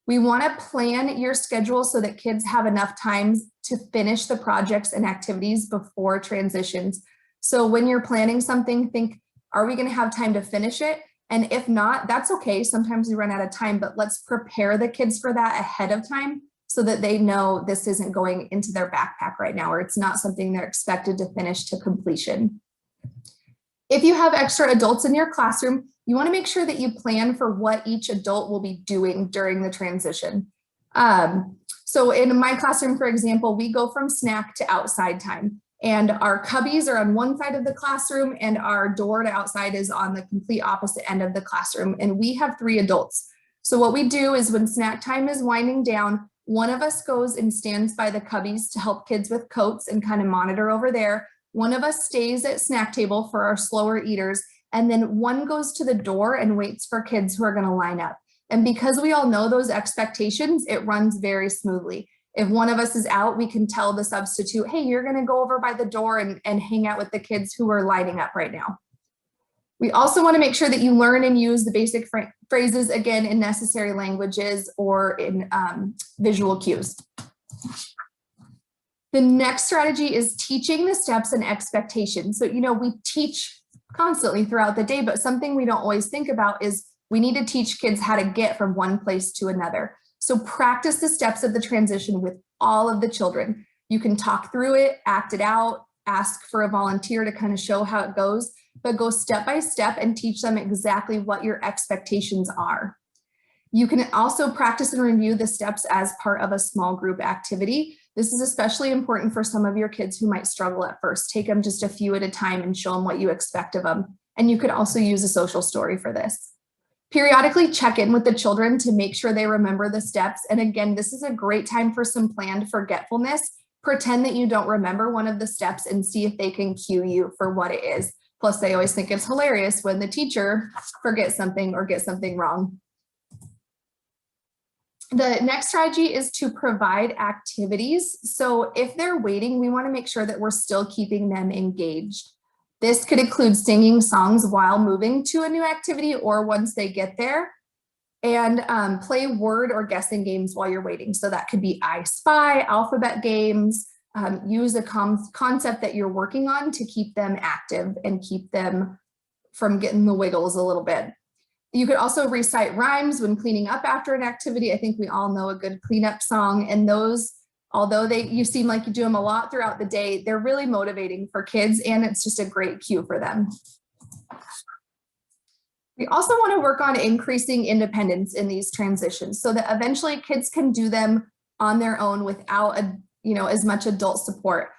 We want to plan your schedule so that kids have enough time to finish the projects and activities before transitions. So when you're planning something, think, are we going to have time to finish it? And if not, that's okay. Sometimes we run out of time, but let's prepare the kids for that ahead of time so that they know this isn't going into their backpack right now, or it's not something they're expected to finish to completion. If you have extra adults in your classroom, you want to make sure that you plan for what each adult will be doing during the transition. So in my classroom, for example, we go from snack to outside time, and our cubbies are on one side of the classroom and our door to outside is on the complete opposite end of the classroom. And we have 3 adults. So what we do is when snack time is winding down, one of us goes and stands by the cubbies to help kids with coats and kind of monitor over there. One of us stays at snack table for our slower eaters, and then one goes to the door and waits for kids who are going to line up. And because we all know those expectations, it runs very smoothly. If one of us is out, we can tell the substitute, hey, you're going to go over by the door and hang out with the kids who are lining up right now. We also want to make sure that you learn and use the basic phrases, again, in necessary languages or in visual cues. The next strategy is teaching the steps and expectations. So, we teach constantly throughout the day, but something we don't always think about is we need to teach kids how to get from one place to another. So practice the steps of the transition with all of the children. You can talk through it, act it out, ask for a volunteer to kind of show how it goes, but go step by step and teach them exactly what your expectations are. You can also practice and review the steps as part of a small group activity. This is especially important for some of your kids who might struggle at first. Take them just a few at a time and show them what you expect of them. And you could also use a social story for this. Periodically check in with the children to make sure they remember the steps. And again, this is a great time for some planned forgetfulness. Pretend that you don't remember one of the steps and see if they can cue you for what it is. Plus, they always think it's hilarious when the teacher forgets something or gets something wrong. The next strategy is to provide activities. So if they're waiting, we want to make sure that we're still keeping them engaged. This could include singing songs while moving to a new activity or once they get there, and play word or guessing games while you're waiting. So that could be I Spy, alphabet games, use a concept that you're working on to keep them active and keep them from getting the wiggles a little bit. You could also recite rhymes when cleaning up after an activity. I think we all know a good cleanup song, and those, although you seem like you do them a lot throughout the day, they're really motivating for kids, and it's just a great cue for them. We also want to work on increasing independence in these transitions so that eventually kids can do them on their own without as much adult support.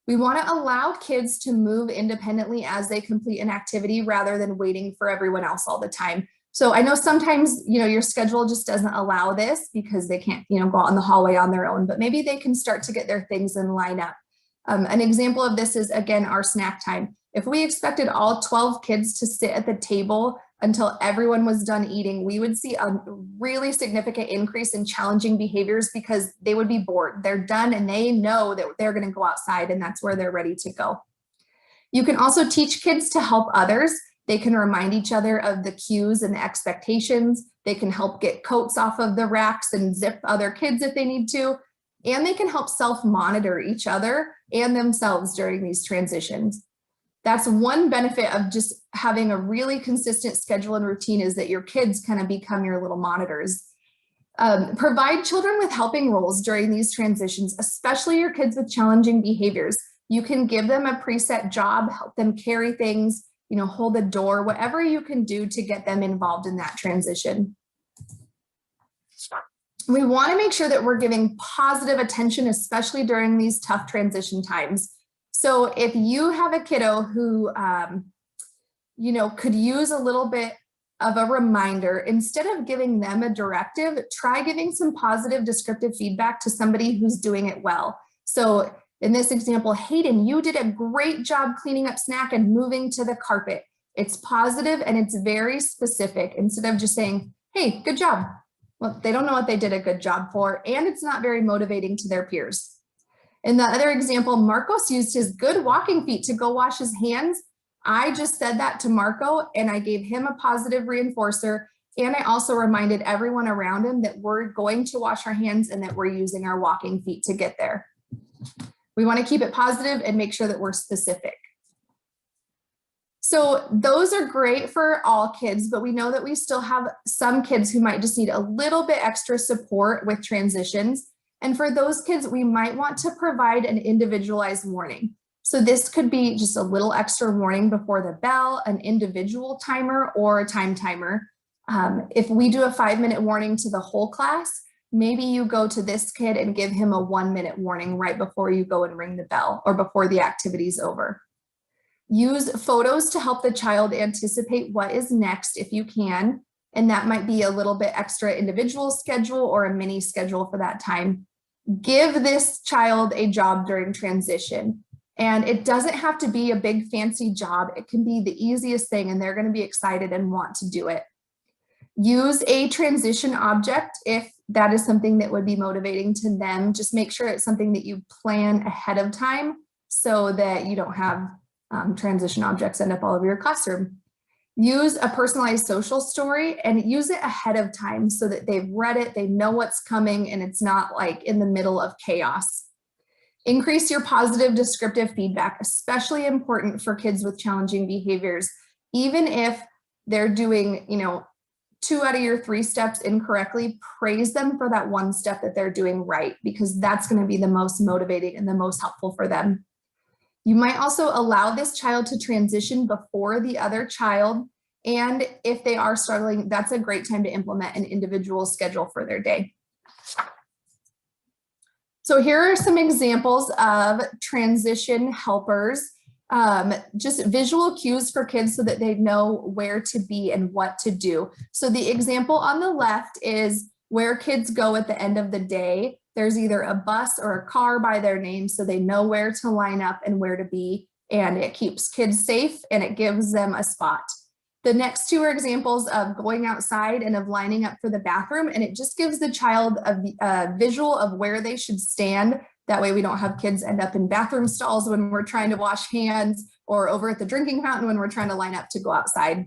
We want to allow kids to move independently as they complete an activity rather than waiting for everyone else all the time. So I know sometimes, your schedule just doesn't allow this because they can't, go out in the hallway on their own, but maybe they can start to get their things in line up. An example of this is, again, our snack time. If we expected all 12 kids to sit at the table until everyone was done eating, we would see a really significant increase in challenging behaviors because they would be bored. They're done and they know that they're going to go outside and that's where they're ready to go. You can also teach kids to help others. They can remind each other of the cues and the expectations. They can help get coats off of the racks and zip other kids if they need to. And they can help self-monitor each other and themselves during these transitions. That's one benefit of just having a really consistent schedule and routine, is that your kids kind of become your little monitors. Provide children with helping roles during these transitions, especially your kids with challenging behaviors. You can give them a preset job, help them carry things, hold the door, whatever you can do to get them involved in that transition. We want to make sure that we're giving positive attention, especially during these tough transition times. So if you have a kiddo who, could use a little bit of a reminder, instead of giving them a directive, try giving some positive descriptive feedback to somebody who's doing it well. So in this example, Hayden, you did a great job cleaning up snack and moving to the carpet. It's positive and it's very specific, instead of just saying, hey, good job. Well, they don't know what they did a good job for, and it's not very motivating to their peers. In the other example, Marcos used his good walking feet to go wash his hands. I just said that to Marco and I gave him a positive reinforcer, And I also reminded everyone around him that we're going to wash our hands and that we're using our walking feet to get there. We want to keep it positive and make sure that we're specific. So those are great for all kids, but we know that we still have some kids who might just need a little bit extra support with transitions. And for those kids, we might want to provide an individualized warning. So this could be just a little extra warning before the bell, an individual timer, or a time timer. If we do a 5-minute warning to the whole class, maybe you go to this kid and give him a 1-minute warning right before you go and ring the bell or before the activity's over. Use photos to help the child anticipate what is next if you can. And that might be a little bit extra individual schedule or a mini schedule for that time. Give this child a job during transition. And it doesn't have to be a big fancy job. It can be the easiest thing and they're going to be excited and want to do it. Use a transition object if that is something that would be motivating to them. Just make sure it's something that you plan ahead of time so that you don't have transition objects end up all over your classroom. Use a personalized social story and use it ahead of time so that they've read it, they know what's coming, and it's not like in the middle of chaos. Increase your positive descriptive feedback, especially important for kids with challenging behaviors. Even if they're doing, 2 out of your 3 steps incorrectly, praise them for that 1 step that they're doing right, because that's going to be the most motivating and the most helpful for them. You might also allow this child to transition before the other child. And if they are struggling, that's a great time to implement an individual schedule for their day. So here are some examples of transition helpers, just visual cues for kids so that they know where to be and what to do. So the example on the left is where kids go at the end of the day. There's either a bus or a car by their name so they know where to line up and where to be, and it keeps kids safe and it gives them a spot. The next 2 are examples of going outside and of lining up for the bathroom, and it just gives the child a visual of where they should stand. That way we don't have kids end up in bathroom stalls when we're trying to wash hands or over at the drinking fountain when we're trying to line up to go outside.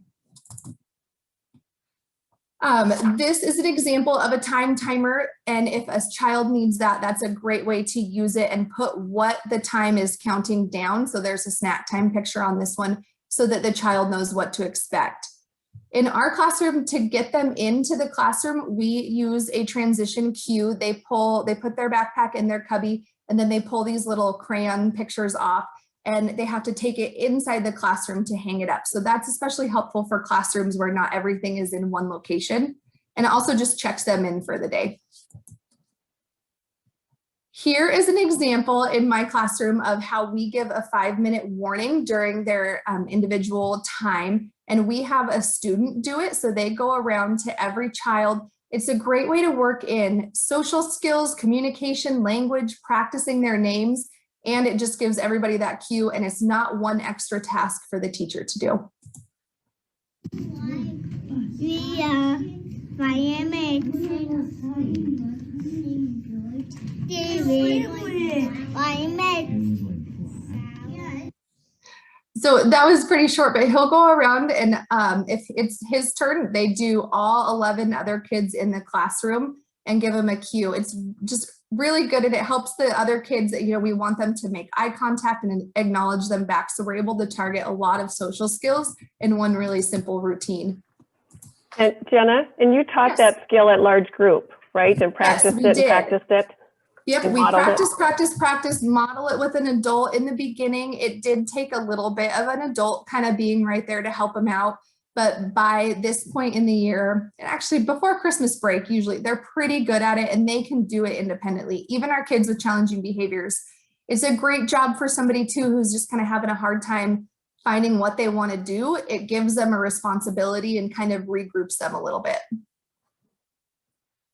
This is an example of a time timer, and if a child needs that, that's a great way to use it and put what the time is counting down. So there's a snack time picture on this one so that the child knows what to expect. In our classroom, to get them into the classroom, we use a transition cue. They put their backpack in their cubby, and then they pull these little crayon pictures off, and they have to take it inside the classroom to hang it up. So that's especially helpful for classrooms where not everything is in one location. And it also just checks them in for the day. Here is an example in my classroom of how we give a 5-minute warning during their individual time. And we have a student do it. So they go around to every child. It's a great way to work in social skills, communication, language, practicing their names. And it just gives everybody that cue, and it's not one extra task for the teacher to do. We are firemen. So that was pretty short, but he'll go around, and if it's his turn, they do all 11 other kids in the classroom and give them a cue. It's just really good, and it helps the other kids that, we want them to make eye contact and acknowledge them back. So we're able to target a lot of social skills in one really simple routine. And Jenna, and you taught that skill at large group, right? And practiced it and practiced it. Yep, we practice, model it with an adult. In the beginning, it did take a little bit of an adult kind of being right there to help them out. But by this point in the year, and actually before Christmas break, usually they're pretty good at it and they can do it independently. Even our kids with challenging behaviors. It's a great job for somebody too who's just kind of having a hard time finding what they want to do. It gives them a responsibility and kind of regroups them a little bit.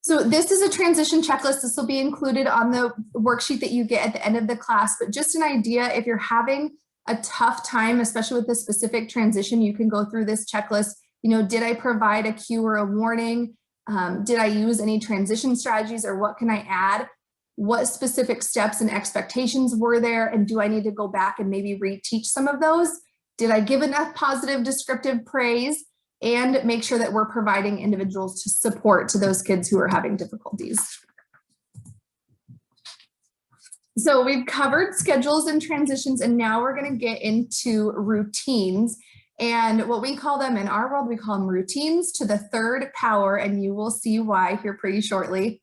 So this is a transition checklist. This will be included on the worksheet that you get at the end of the class, but just an idea, if you're having a tough time, especially with a specific transition, you can go through this checklist. Did I provide a cue or a warning? Did I use any transition strategies, or what can I add? What specific steps and expectations were there? And do I need to go back and maybe reteach some of those? Did I give enough positive descriptive praise? and make sure that we're providing individuals to support to those kids who are having difficulties. So we've covered schedules and transitions, and now we're going to get into routines. And what we call them in our world, we call them routines to the third power, and you will see why here pretty shortly.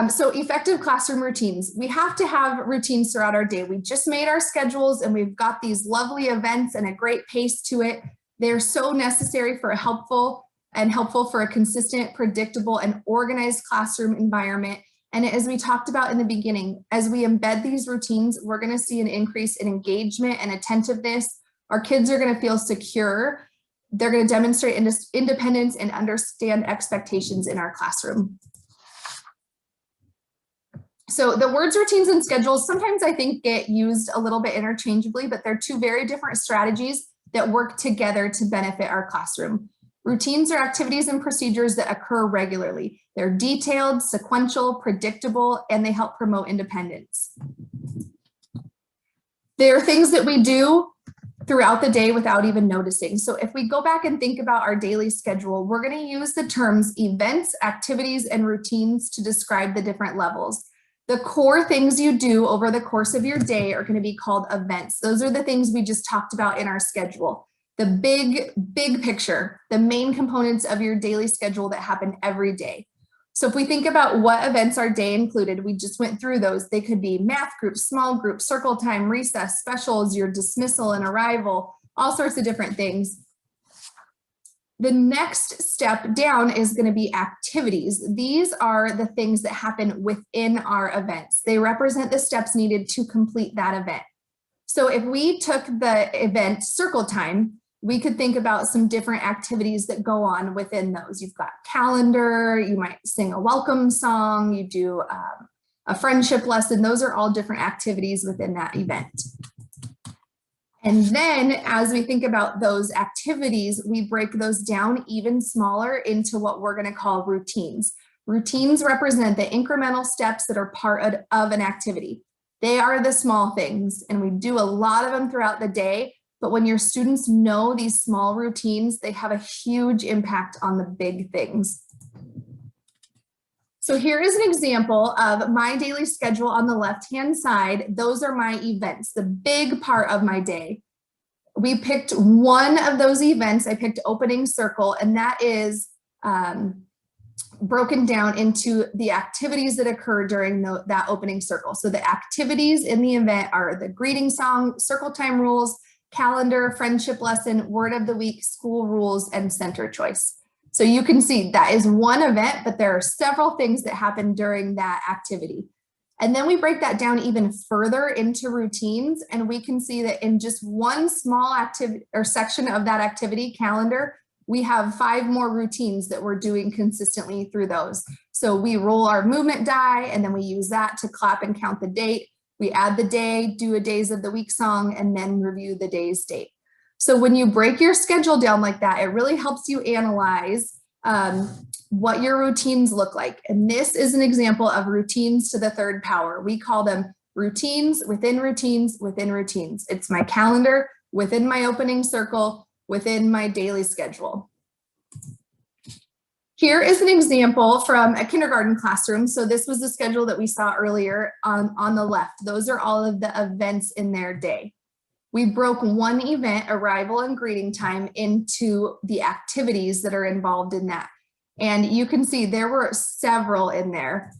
So effective classroom routines. We have to have routines throughout our day. We just made our schedules and we've got these lovely events and a great pace to it. They're so necessary for a helpful for a consistent, predictable, and organized classroom environment. And as we talked about in the beginning, as we embed these routines, we're going to see an increase in engagement and attentiveness. Our kids are going to feel secure. They're going to demonstrate independence and understand expectations in our classroom. So the words routines and schedules sometimes I think get used a little bit interchangeably, but they're two very different strategies that work together to benefit our classroom. Routines are activities and procedures that occur regularly. They're detailed, sequential, predictable, and they help promote independence. They're things that we do throughout the day without even noticing. So if we go back and think about our daily schedule, we're going to use the terms events, activities, and routines to describe the different levels. The core things you do over the course of your day are going to be called events. Those are the things we just talked about in our schedule. The big picture, the main components of your daily schedule that happen every day. So if we think about what events our day included, we just went through those. They could be math groups, small groups, circle time, recess, specials, your dismissal and arrival, all sorts of different things. The next step down is going to be activities. These are the things that happen within our events. They represent the steps needed to complete that event. So if we took the event circle time, we could think about some different activities that go on within those. You've got calendar, you might sing a welcome song, you do a friendship lesson. Those are all different activities within that event. And then as we think about those activities, we break those down even smaller into what we're going to call routines. Routines represent the incremental steps that are part of an activity. They are the small things, and we do a lot of them throughout the day. But when your students know these small routines, they have a huge impact on the big things. So here is an example of my daily schedule on the left-hand side. Those are my events, the big part of my day. We picked one of those events. I picked opening circle, and that is broken down into the activities that occur during that opening circle. So the activities in the event are the greeting song, circle time rules, calendar, friendship lesson, word of the week, school rules, and center choice. So you can see that is one event, but there are several things that happen during that activity. And then we break that down even further into routines, and we can see that in just one small activity or section of that activity calendar, we have 5 more routines that we're doing consistently through those. So we roll our movement die, and then we use that to clap and count the date. We add the day, do a days of the week song, and then review the day's date. So when you break your schedule down like that, it really helps you analyze what your routines look like. And this is an example of routines to the third power. We call them routines within routines within routines. It's my calendar within my opening circle within my daily schedule. Here is an example from a kindergarten classroom. So this was the schedule that we saw earlier on the left. Those are all of the events in their day. We broke one event, arrival and greeting time, into the activities that are involved in that. And you can see there were several in there.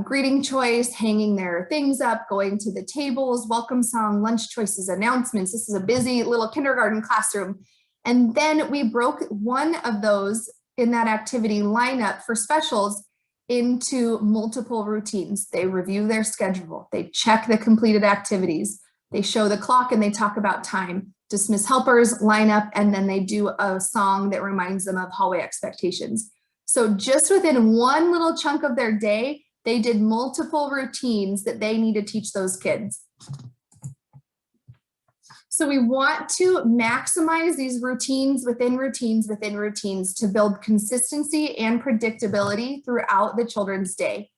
Greeting choice, hanging their things up, going to the tables, welcome song, lunch choices, announcements. This is a busy little kindergarten classroom. And then we broke one of those in that activity lineup for specials into multiple routines. They review their schedule. They check the completed activities. They show the clock and they talk about time, dismiss helpers, line up, and then they do a song that reminds them of hallway expectations. So just within one little chunk of their day, they did multiple routines that they need to teach those kids. So we want to maximize these routines within routines within routines to build consistency and predictability throughout the children's day.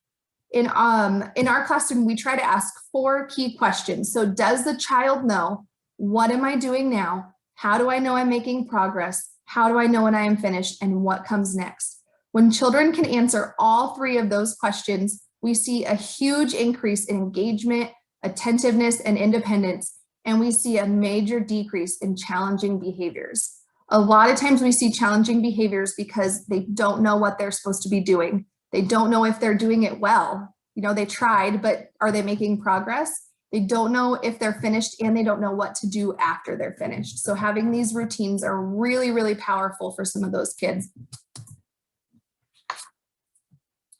In our classroom, we try to ask 4 key questions. So does the child know, what am I doing now? How do I know I'm making progress? How do I know when I am finished, and what comes next? When children can answer all three of those questions, we see a huge increase in engagement, attentiveness, and independence, and we see a major decrease in challenging behaviors. A lot of times we see challenging behaviors because they don't know what they're supposed to be doing. They don't know if they're doing it well. You know, they tried, but are they making progress? They don't know if they're finished, and they don't know what to do after they're finished. So having these routines are really, really powerful for some of those kids.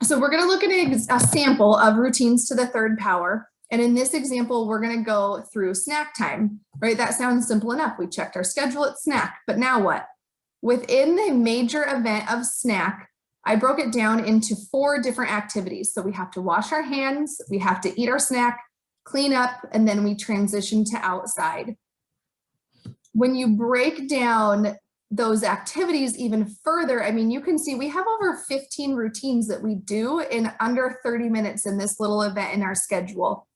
So we're going to look at a sample of routines to the third power. And in this example, we're going to go through snack time, right? That sounds simple enough. We checked our schedule at snack, but now what? Within the major event of snack, I broke it down into 4 different activities. So we have to wash our hands, we have to eat our snack, clean up, and then we transition to outside. When you break down those activities even further, I mean, you can see we have over 15 routines that we do in under 30 minutes in this little event in our schedule.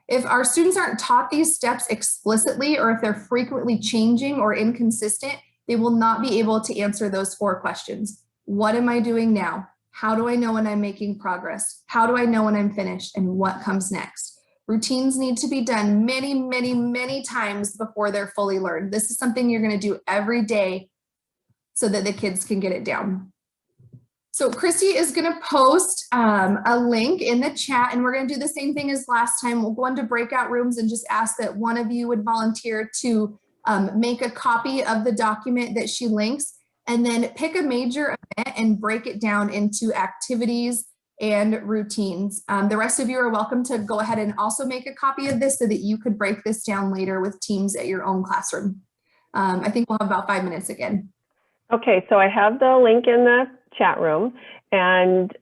If our students aren't taught these steps explicitly, or if they're frequently changing or inconsistent, they will not be able to answer those 4 questions. What am I doing now? How do I know when I'm making progress? How do I know when I'm finished? And what comes next? Routines need to be done many, many, many times before they're fully learned. This is something you're going to do every day so that the kids can get it down. So Christy is going to post a link in the chat, and we're going to do the same thing as last time. We'll go into breakout rooms and just ask that one of you would volunteer to make a copy of the document that she links, and then pick a major event and break it down into activities and routines. The rest of you are welcome to go ahead and also make a copy of this so that you could break this down later with teams at your own classroom. I think we'll have about 5 minutes again. Okay, so I have the link in the chat room, and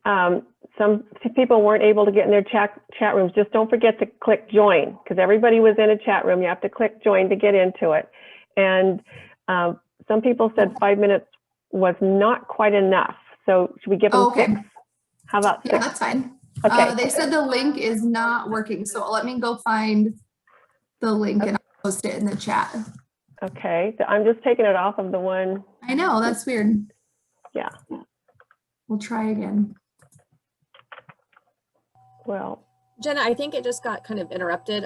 some people weren't able to get in their chat rooms. Just don't forget to click join, because everybody was in a chat room. You have to click join to get into it. And some people said 5 minutes was not quite enough. So should we give them 6? How about 6? Yeah, that's fine. Okay. They said the link is not working. So let me go find the link and I'll post it in the chat. Okay, so I'm just taking it off of the one. I know, that's weird. Yeah. We'll try again. Well, Jenna, I think it just got kind of interrupted.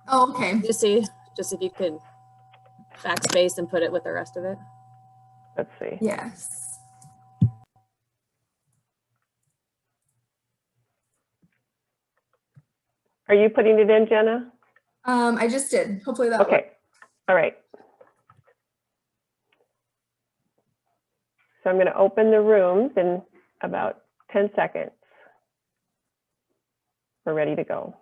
Oh, okay. You see, just if you could backspace and put it with the rest of it. let's see. Yes. Are you putting it in, Jenna? I just did. Hopefully that works. Okay, all right. So I'm going to open the rooms in about 10 seconds. We're ready to go.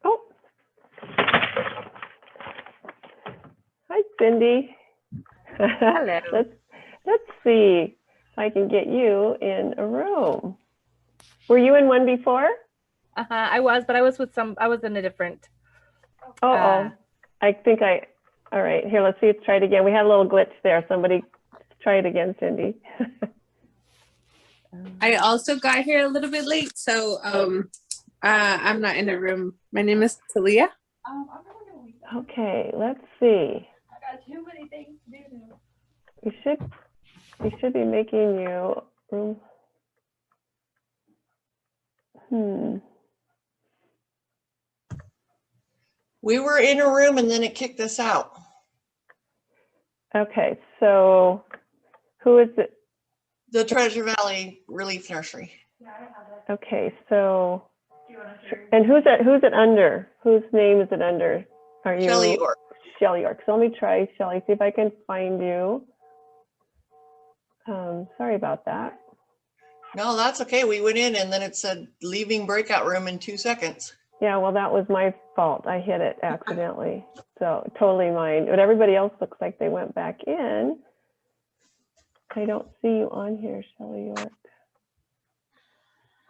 Oh. Hi, Cindy. Hello. Let's see if I can get you in a room. Were you in one before? I was, but I was in a different. I think all right, here, let's see, let's try it again. We had a little glitch there. Somebody try it again, Cindy. I also got here a little bit late, so I'm not in the room. My name is Talia. Okay, let's see. I got too many things to do now. We should be making you room. We were in a room and then it kicked us out. Okay, so who is it? The Treasure Valley Relief Nursery. Yeah, I have it. Okay, so, Do you want to share? and who's it under? Whose name is it under? Are you? Shelley York. Shelley York. So let me try Shelley, see if I can find you. Sorry about that. No, that's okay. We went in and then it said leaving breakout room in 2 seconds. Yeah, well, that was my fault. I hit it accidentally. So totally mine. But everybody else looks like they went back in. I don't see you on here, Shelley York.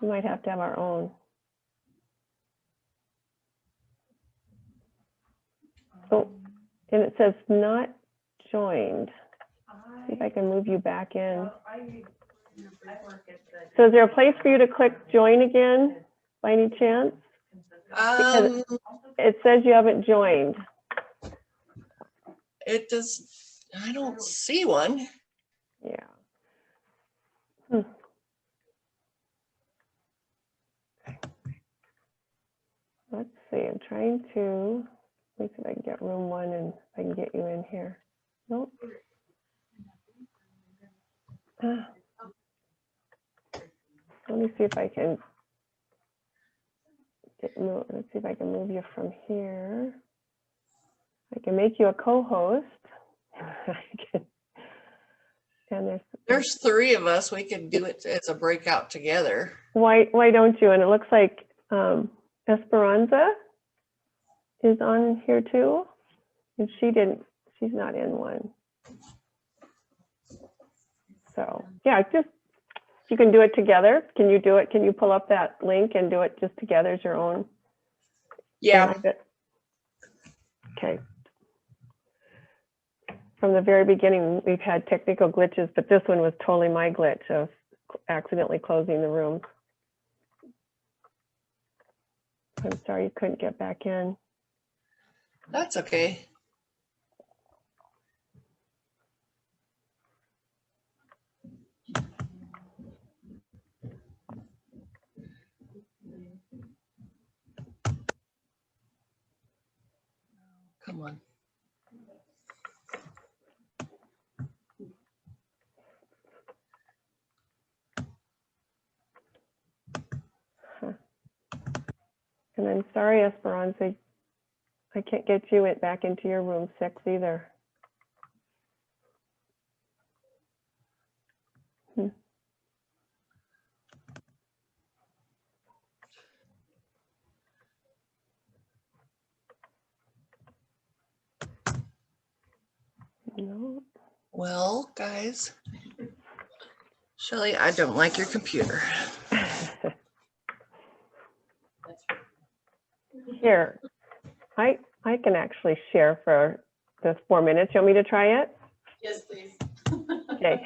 We might have to have our own. Oh, and it says not joined. See if I can move you back in. So is there a place for you to click join again by any chance? Because it says you haven't joined. It does, I don't see one. Yeah. Let's see, I'm trying to, let me see if I can get room 1 and I can get you in here. Nope. Let me see if I can let's see if I can move you from here. I can make you a co-host. And there's 3 of us. We could do it as a breakout together. Why don't you? And it looks like Esperanza is on here too. And she's not in one. So yeah, just, you can do it together. Can you do it? Can you pull up that link and do it just together as your own? Yeah. Okay. From the very beginning, we've had technical glitches, but this one was totally my glitch of accidentally closing the room. I'm sorry you couldn't get back in. That's okay. Come on. And I'm sorry, Esperanza, I can't get you back into your room 6 either. No. Well, guys, Shelley, I don't like your computer. Here, I can actually share for this 4 minutes. You want me to try it? Yes, please. Okay.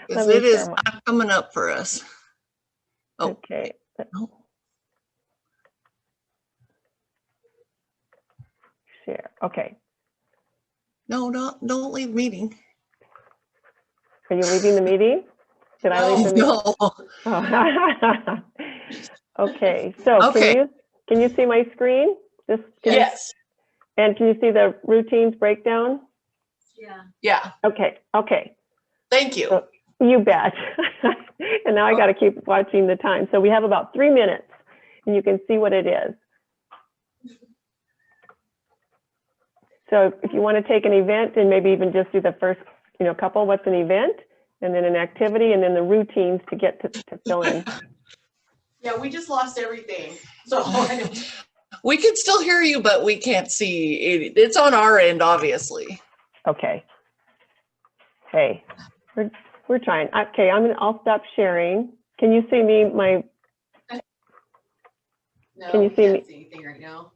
Because it is not coming up for us. Oh. Okay. Share. Okay. No, don't leave meeting. Are you leaving the meeting? Did I leave the meeting? No. Oh. Okay. So can you see my screen? Yes. And can you see the routines breakdown? Yeah. Okay. Thank you. So, you bet. And now I got to keep watching the time. So we have about 3 minutes, and you can see what it is. So if you want to take an event and maybe even just do the first, couple, what's an event, and then an activity, and then the routines to get to fill in. Yeah, we just lost everything. So we can still hear you, but we can't see it. It's on our end, obviously. Okay. Hey, we're trying. Okay, I'll stop sharing. Can you see me? No, can you see me? See anything right now.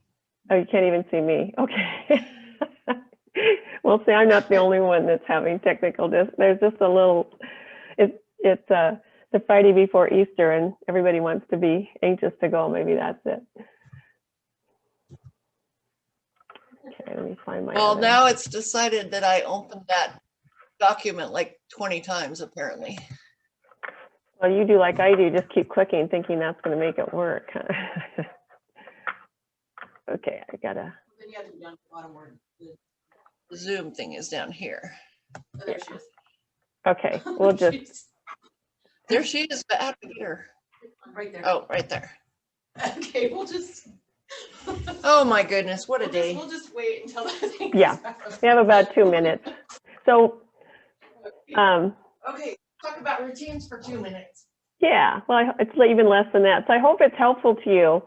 Oh, you can't even see me. Okay. Well, see, I'm not the only one that's having technical there's just a little, it's the Friday before Easter and everybody wants to be anxious to go. Maybe that's it. Okay, let me find my Well, now it's decided that I opened that document like 20 times, apparently. Well, you do like I do, just keep clicking, thinking that's going to make it work. Okay, I gotta. Then you have to be down at the bottom where The Zoom thing is down here. Oh, there she is. Okay, we'll just. There she is, but out of here. Right there. Oh, right there. Okay, we'll just. Oh my goodness, what a day. We'll just wait until that thing Yeah, we have about 2 minutes. So. Okay, talk about routines for 2 minutes. Yeah, well, it's even less than that. So I hope it's helpful to you.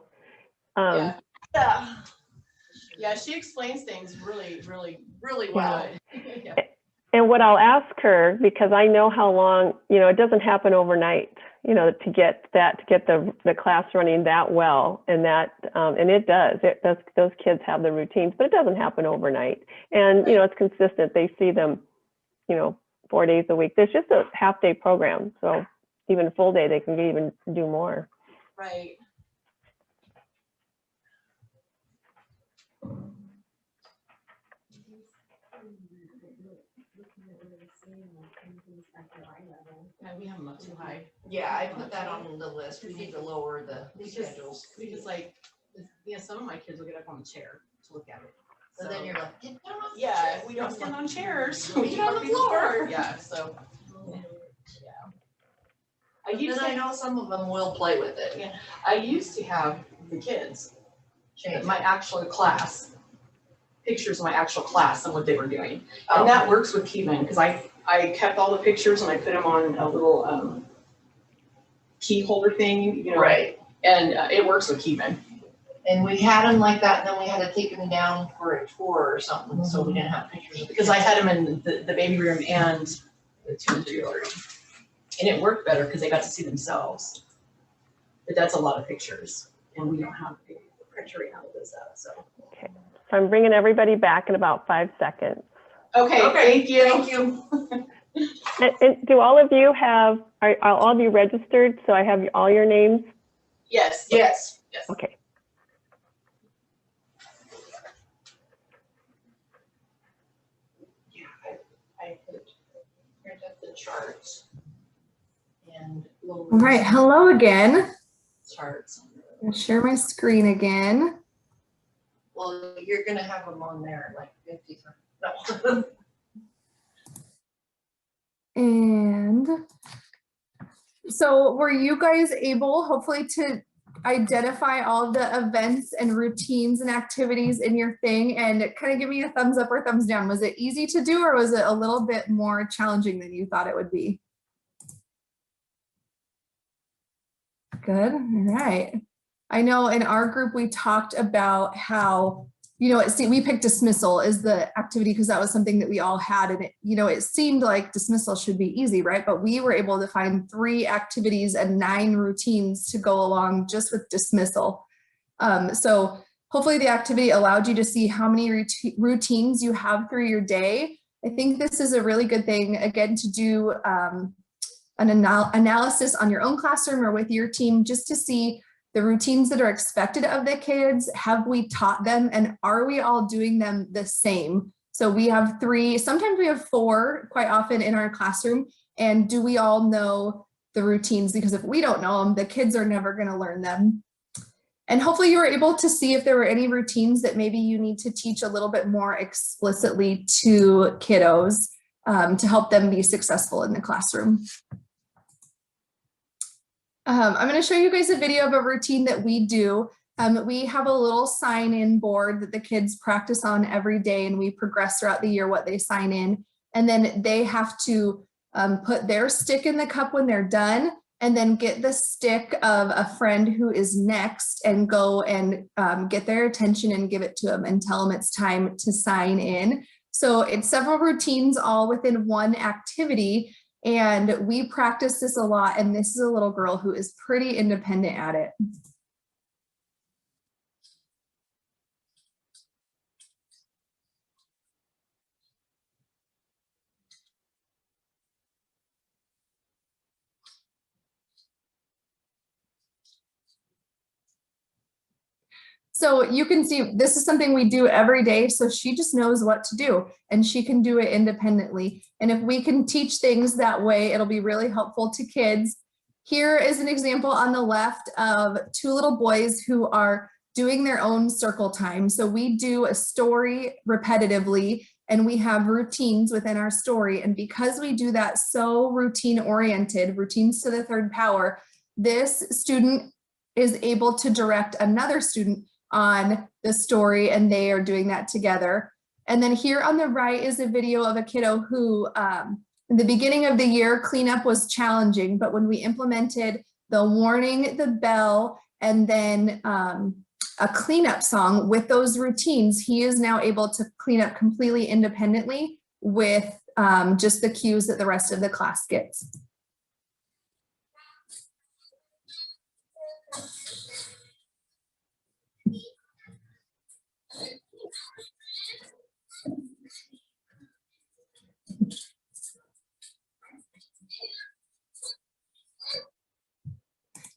Yeah, she explains things really well. Yeah. And what I'll ask her, because I know how long, it doesn't happen overnight. you know, to get the class running that well, and it does. Those kids have the routines, but it doesn't happen overnight. And you know, it's consistent. They see them, you know, 4 days a week. There's just a half-day program, so even full day they can even do more. Right. Yeah, we have them up too high. Yeah, I put that on the list. We need to lower the schedules. Because like, yeah, some of my kids will get up on the chair to look at it. So then you're like, get down on the Yeah, chair. we don't stand on chairs. We get on the floor. Yeah, so. I used And I to, know some of them will play with it. yeah, I used to have the kids, Change my it. actual class, pictures of my actual class and what they were doing. Oh. And that works with Keyman, because I kept all the pictures and I put them on a little key holder thing, you know. Right. And it works with Keyman. And we had them like that, and then we had to take them down for a tour or something, so we didn't have pictures of the Because I kids. had them in the baby room and the 2 and 3 order. And it worked better because they got to see themselves. But that's a lot of pictures, and we don't have the printer right now that does that, so. Okay, so I'm bringing everybody back in about 5 seconds. Okay, thank you. Thank you. And do all of you are all of you registered? So I have all your names? Yes. Yes. Yes. Okay. Yeah, I print up the charts and lower All right, hello again. charts. I'm gonna share my screen again. Well, you're gonna have them on there like 50 times. No. And so were you guys able, hopefully, to identify all of the events and routines and activities in your thing and kind of give me a thumbs up or thumbs down? Was it easy to do, or was it a little bit more challenging than you thought it would be? Good, all right. I know in our group, we talked about how, you know, we picked dismissal as the activity because that was something that we all had, and it seemed like dismissal should be easy, right? But we were able to find 3 activities and 9 routines to go along just with dismissal. So hopefully the activity allowed you to see how many routines you have through your day. I think this is a really good thing, again, to do an analysis on your own classroom or with your team, just to see the routines that are expected of the kids. Have we taught them, and are we all doing them the same? So we have 3, sometimes we have 4 quite often in our classroom. And do we all know the routines? Because if we don't know them, the kids are never going to learn them. And hopefully you were able to see if there were any routines that maybe you need to teach a little bit more explicitly to kiddos to help them be successful in the classroom. I'm going to show you guys a video of a routine that we do. We have a little sign-in board that the kids practice on every day, and we progress throughout the year what they sign in. And then they have to put their stick in the cup when they're done, and then get the stick of a friend who is next and go and get their attention and give it to them and tell them it's time to sign in. So it's several routines all within one activity. And we practice this a lot, and this is a little girl who is pretty independent at it. So you can see this is something we do every day. So she just knows what to do, and she can do it independently. And if we can teach things that way, it'll be really helpful to kids. Here is an example on the left of 2 little boys who are doing their own circle time. So we do a story repetitively, and we have routines within our story. And because we do that so routine oriented, routines to the 3rd power, this student is able to direct another student on the story, and they are doing that together. And then here on the right is a video of a kiddo who, in the beginning of the year, cleanup was challenging, but when we implemented the warning, the bell, and then a cleanup song with those routines, he is now able to clean up completely independently with just the cues that the rest of the class gets.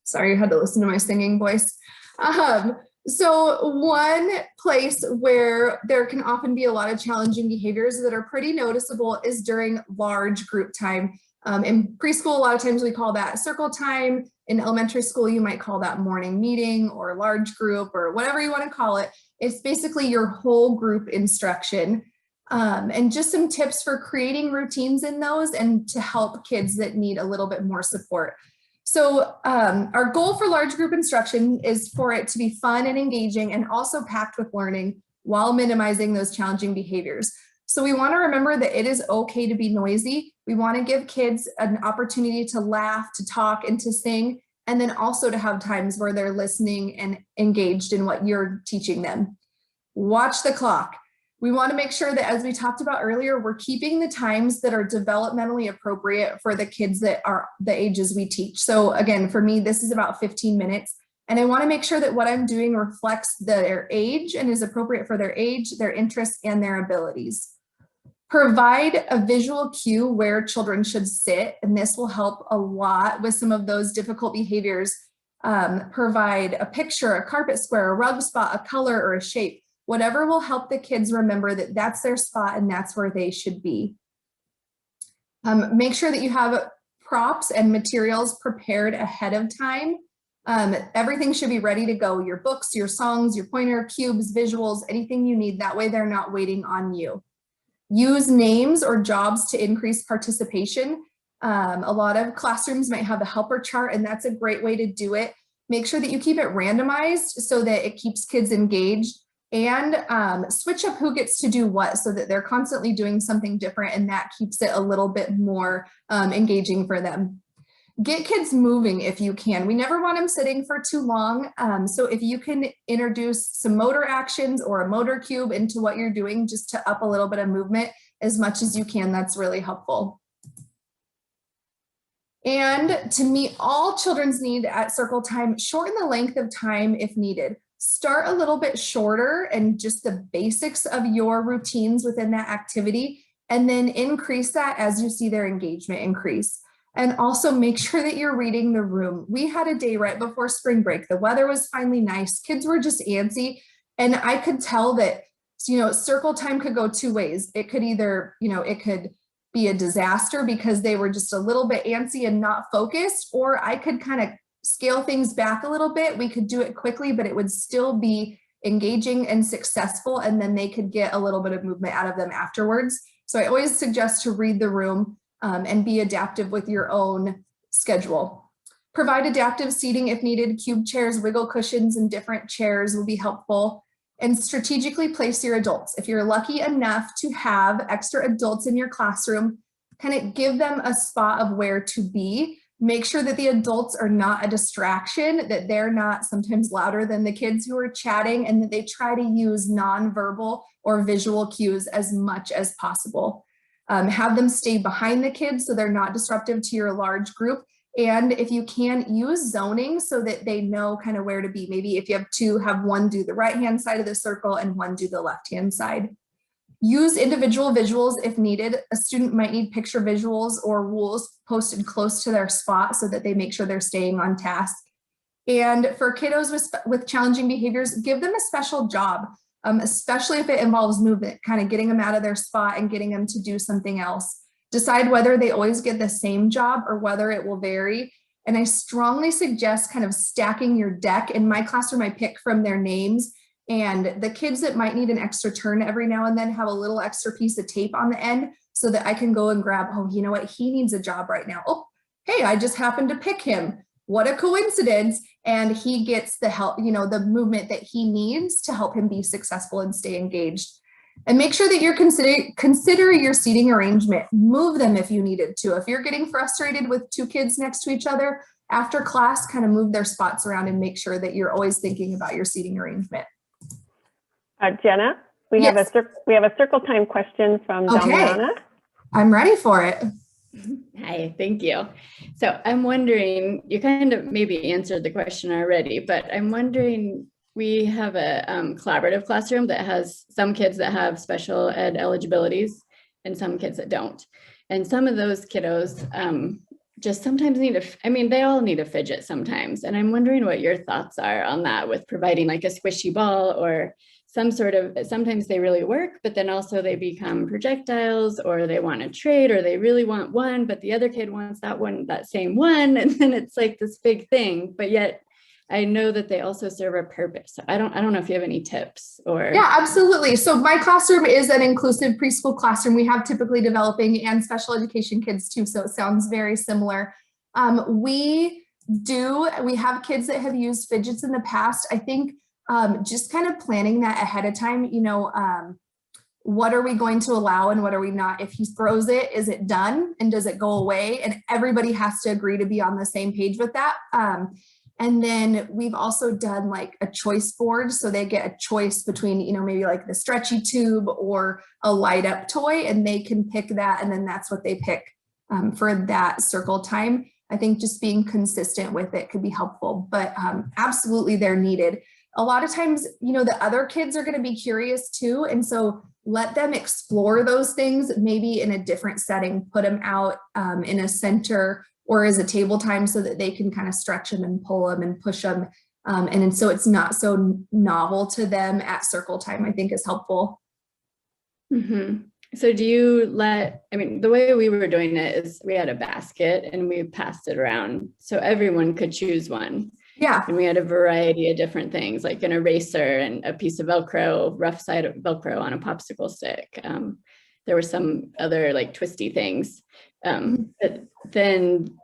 Sorry, you had to listen to my singing voice. So one place where there can often be a lot of challenging behaviors that are pretty noticeable is during large group time. In preschool, a lot of times we call that circle time. In elementary school, you might call that morning meeting or large group or whatever you want to call it. It's basically your whole group instruction. And just some tips for creating routines in those and to help kids that need a little bit more support. So our goal for large group instruction is for it to be fun and engaging and also packed with learning while minimizing those challenging behaviors. So we want to remember that it is okay to be noisy. We want to give kids an opportunity to laugh, to talk, and to sing, and then also to have times where they're listening and engaged in what you're teaching them. Watch the clock. We want to make sure that, as we talked about earlier, we're keeping the times that are developmentally appropriate for the kids that are the ages we teach. So again, for me, this is about 15 minutes. And I want to make sure that what I'm doing reflects their age and is appropriate for their age, their interests, and their abilities. Provide a visual cue where children should sit, and this will help a lot with some of those difficult behaviors. Provide a picture, a carpet square, a rug spot, a color, or a shape. Whatever will help the kids remember that that's their spot and that's where they should be. Make sure that you have props and materials prepared ahead of time. Everything should be ready to go. Your books, your songs, your pointer, cubes, visuals, anything you need. That way they're not waiting on you. Use names or jobs to increase participation. A lot of classrooms might have a helper chart, and that's a great way to do it. Make sure that you keep it randomized so that it keeps kids engaged. And switch up who gets to do what so that they're constantly doing something different, and that keeps it a little bit more engaging for them. Get kids moving if you can. We never want them sitting for too long. So if you can introduce some motor actions or a motor cube into what you're doing just to up a little bit of movement as much as you can, that's really helpful. And to meet all children's need at circle time, shorten the length of time if needed. Start a little bit shorter and just the basics of your routines within that activity, and then increase that as you see their engagement increase. And also make sure that you're reading the room. We had a day right before spring break. The weather was finally nice. Kids were just antsy. And I could tell that, circle time could go two ways. It could either, it could be a disaster because they were just a little bit antsy and not focused, or I could kind of scale things back a little bit. We could do it quickly, but it would still be engaging and successful, and then they could get a little bit of movement out of them afterwards. So I always suggest to read the room and be adaptive with your own schedule. Provide adaptive seating if needed. Cube chairs, wiggle cushions, and different chairs will be helpful. And strategically place your adults. If you're lucky enough to have extra adults in your classroom, kind of give them a spot of where to be. Make sure that the adults are not a distraction, that they're not sometimes louder than the kids who are chatting, and that they try to use nonverbal or visual cues as much as possible. Have them stay behind the kids so they're not disruptive to your large group. And if you can, use zoning so that they know kind of where to be. Maybe if you have two, have one do the right-hand side of the circle and one do the left-hand side. Use individual visuals if needed. A student might need picture visuals or rules posted close to their spot so that they make sure they're staying on task. And for kiddos with challenging behaviors, give them a special job, especially if it involves movement, kind of getting them out of their spot and getting them to do something else. Decide whether they always get the same job or whether it will vary. And I strongly suggest kind of stacking your deck. In my classroom, I pick from their names. And the kids that might need an extra turn every now and then have a little extra piece of tape on the end so that I can go and grab, oh, you know what, he needs a job right now. Oh, hey, I just happened to pick him. What a coincidence. And he gets the help, the movement that he needs to help him be successful and stay engaged. And make sure that you're consider your seating arrangement. Move them if you needed to. If you're getting frustrated with two kids next to each other, after class, kind of move their spots around and make sure that you're always thinking about your seating arrangement. Jenna, we have a circle time question from Damiana. I'm ready for it. Hi, thank you. So I'm wondering, you kind of maybe answered the question already, but I'm wondering, we have a collaborative classroom that has some kids that have special ed eligibilities and some kids that don't. And some of those kiddos just sometimes need I mean, they all need a fidget sometimes. And I'm wondering what your thoughts are on that with providing like a squishy ball or some sort of, sometimes they really work, but then also they become projectiles, or they want to trade, or they really want one, but the other kid wants that one, that same one. And then it's like this big thing, but yet I know that they also serve a purpose. I don't know if you have any tips or. Yeah, absolutely. So my classroom is an inclusive preschool classroom. We have typically developing and special education kids too. So it sounds very similar. We have kids that have used fidgets in the past. I think just kind of planning that ahead of time, you know, what are we going to allow and what are we not? If he throws it, is it done? And does it go away? And everybody has to agree to be on the same page with that. And then we've also done like a choice board. So they get a choice between, you know, maybe like the stretchy tube or a light up toy, and they can pick that. And then that's what they pick for that circle time. I think just being consistent with it could be helpful, but absolutely they're needed. A lot of times, you know, the other kids are going to be curious too. And so let them explore those things, maybe in a different setting, put them out in a center or as a table time so that they can kind of stretch them and pull them and push them. And so it's not so novel to them at circle time, I think is helpful. Mm-hmm. So do you I mean, the way we were doing it is we had a basket and we passed it around so everyone could choose one. Yeah. And we had a variety of different things like an eraser and a piece of Velcro, rough side of Velcro on a popsicle stick. There were some other like twisty things. But then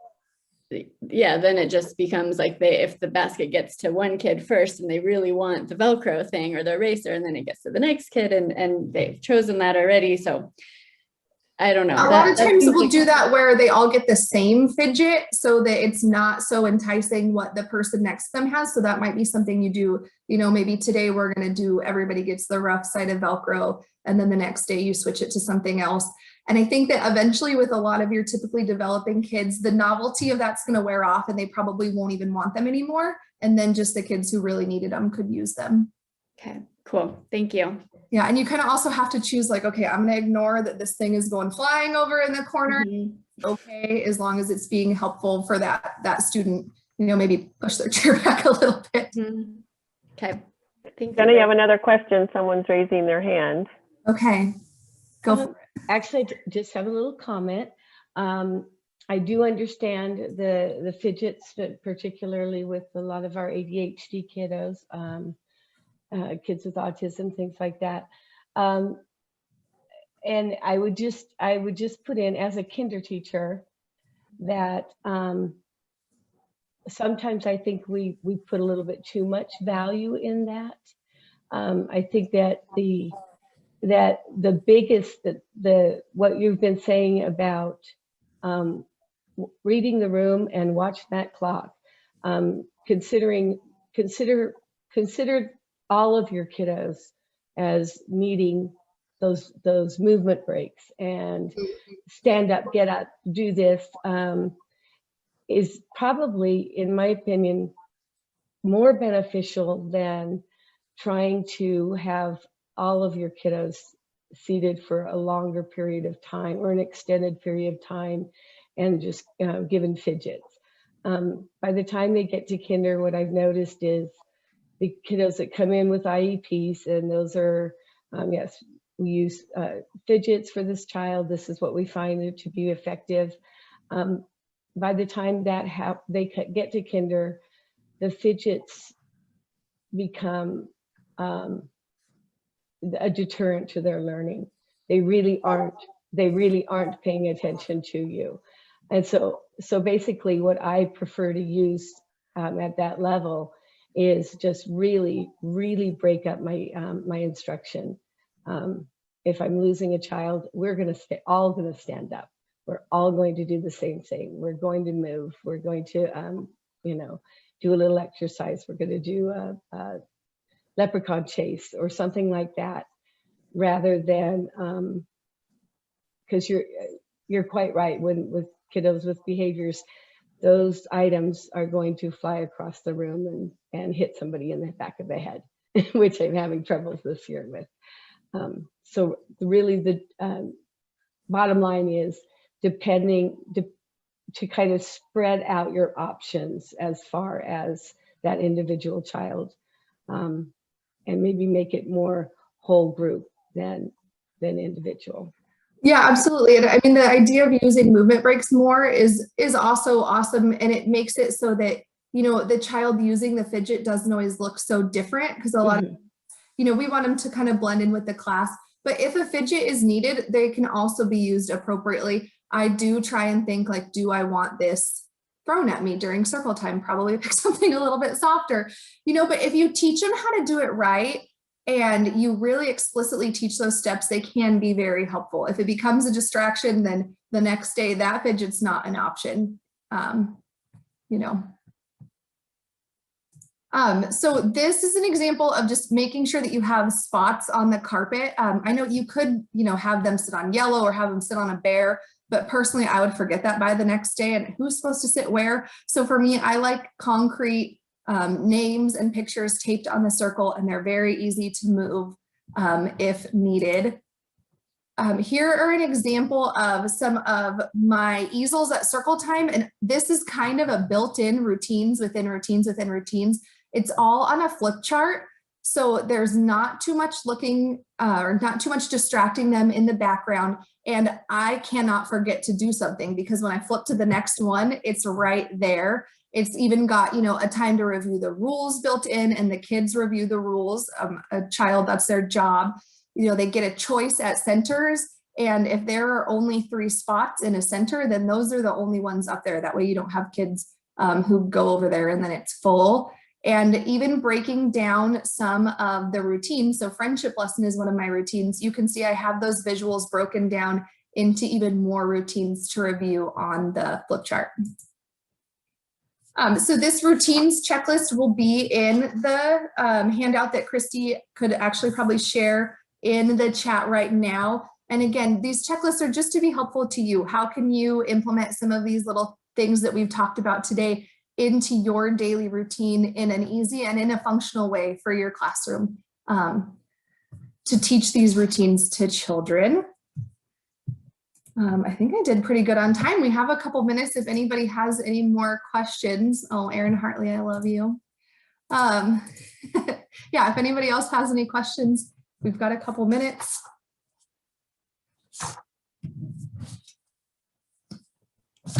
it just becomes like if the basket gets to one kid first and they really want the Velcro thing or the eraser, and then it gets to the next kid and they've chosen that already. So I don't know. A lot of times we'll do that where they all get the same fidget so that it's not so enticing what the person next to them has. So that might be something you do, you know, maybe today we're going to do, everybody gets the rough side of Velcro, and then the next day you switch it to something else. And I think that eventually with a lot of your typically developing kids, the novelty of that's going to wear off and they probably won't even want them anymore. And then just the kids who really needed them could use them. Okay, cool. Thank you. Yeah, and you kind of also have to choose like, okay, I'm going to ignore that this thing is going flying over in the corner. Mm-hmm. Okay, as long as it's being helpful for that student, you know, maybe push their chair back a little bit. Mm-hmm. Okay. Jenna, you have another question. Someone's raising their hand. Okay, go for it. Actually, I just have a little comment. I do understand the fidgets, particularly with a lot of our ADHD kiddos. Kids with autism, things like that. And I would just put in as a kinder teacher that sometimes I think we put a little bit too much value in that. I think that the biggest, what you've been saying about reading the room and watch that clock, consider all of your kiddos as needing those movement breaks and stand up, get up, do this, is probably, in my opinion, more beneficial than trying to have all of your kiddos seated for a longer period of time or an extended period of time and just given fidgets. By the time they get to kinder, what I've noticed is the kiddos that come in with IEPs, and those are, yes, we use fidgets for this child. This is what we find to be effective. By the time that they get to kinder, the fidgets become a deterrent to their learning. They really aren't paying attention to you. And so basically what I prefer to use at that level is just really break up my instruction. If I'm losing a child, we're all gonna stand up. We're all going to do the same thing. We're going to move. We're going to, do a little exercise. We're going to do a leprechaun chase or something like that, rather than, because you're quite right. With kiddos with behaviors, those items are going to fly across the room and hit somebody in the back of the head, which I'm having troubles this year with. So really the bottom line is, depending to kind of spread out your options as far as that individual child, and maybe make it more whole group than individual. Yeah, absolutely. And I mean, the idea of using movement breaks more is also awesome. And it makes it so that, you know, the child using the fidget doesn't always look so different, because a lot of, you know, we want them to kind of blend in with the class. But if a fidget is needed, they can also be used appropriately. I do try and think like, do I want this thrown at me during circle time? Probably pick something a little bit softer, you know, but if you teach them how to do it right, and you really explicitly teach those steps, they can be very helpful. If it becomes a distraction, then the next day that fidget's not an option, you know. So this is an example of just making sure that you have spots on the carpet. I know you could, you know, have them sit on yellow or have them sit on a bear, but personally I would forget that by the next day, and who's supposed to sit where. So for me, I like concrete names and pictures taped on the circle, and they're very easy to move if needed. Here are an example of some of my easels at circle time, and this is kind of a built-in routines within routines within routines. It's all on a flip chart, so there's not too much looking or not too much distracting them in the background, and I cannot forget to do something, because when I flip to the next one, it's right there. It's even got, you know, a time to review the rules built in, and the kids review the rules. A child, that's their job. You know, they get a choice at centers, and if there are only 3 spots in a center, then those are the only ones up there. That way you don't have kids who go over there and then it's full. And even breaking down some of the routines. So friendship lesson is one of my routines. You can see I have those visuals broken down into even more routines to review on the flip chart. So this routines checklist will be in the handout that Christy could actually probably share in the chat right now. And again, these checklists are just to be helpful to you. How can you implement some of these little things that we've talked about today into your daily routine in an easy and in a functional way for your classroom to teach these routines to children? I think I did pretty good on time. We have a couple minutes if anybody has any more questions. Oh, Erin Hartley, I love you. Yeah, if anybody else has any questions, we've got a couple minutes.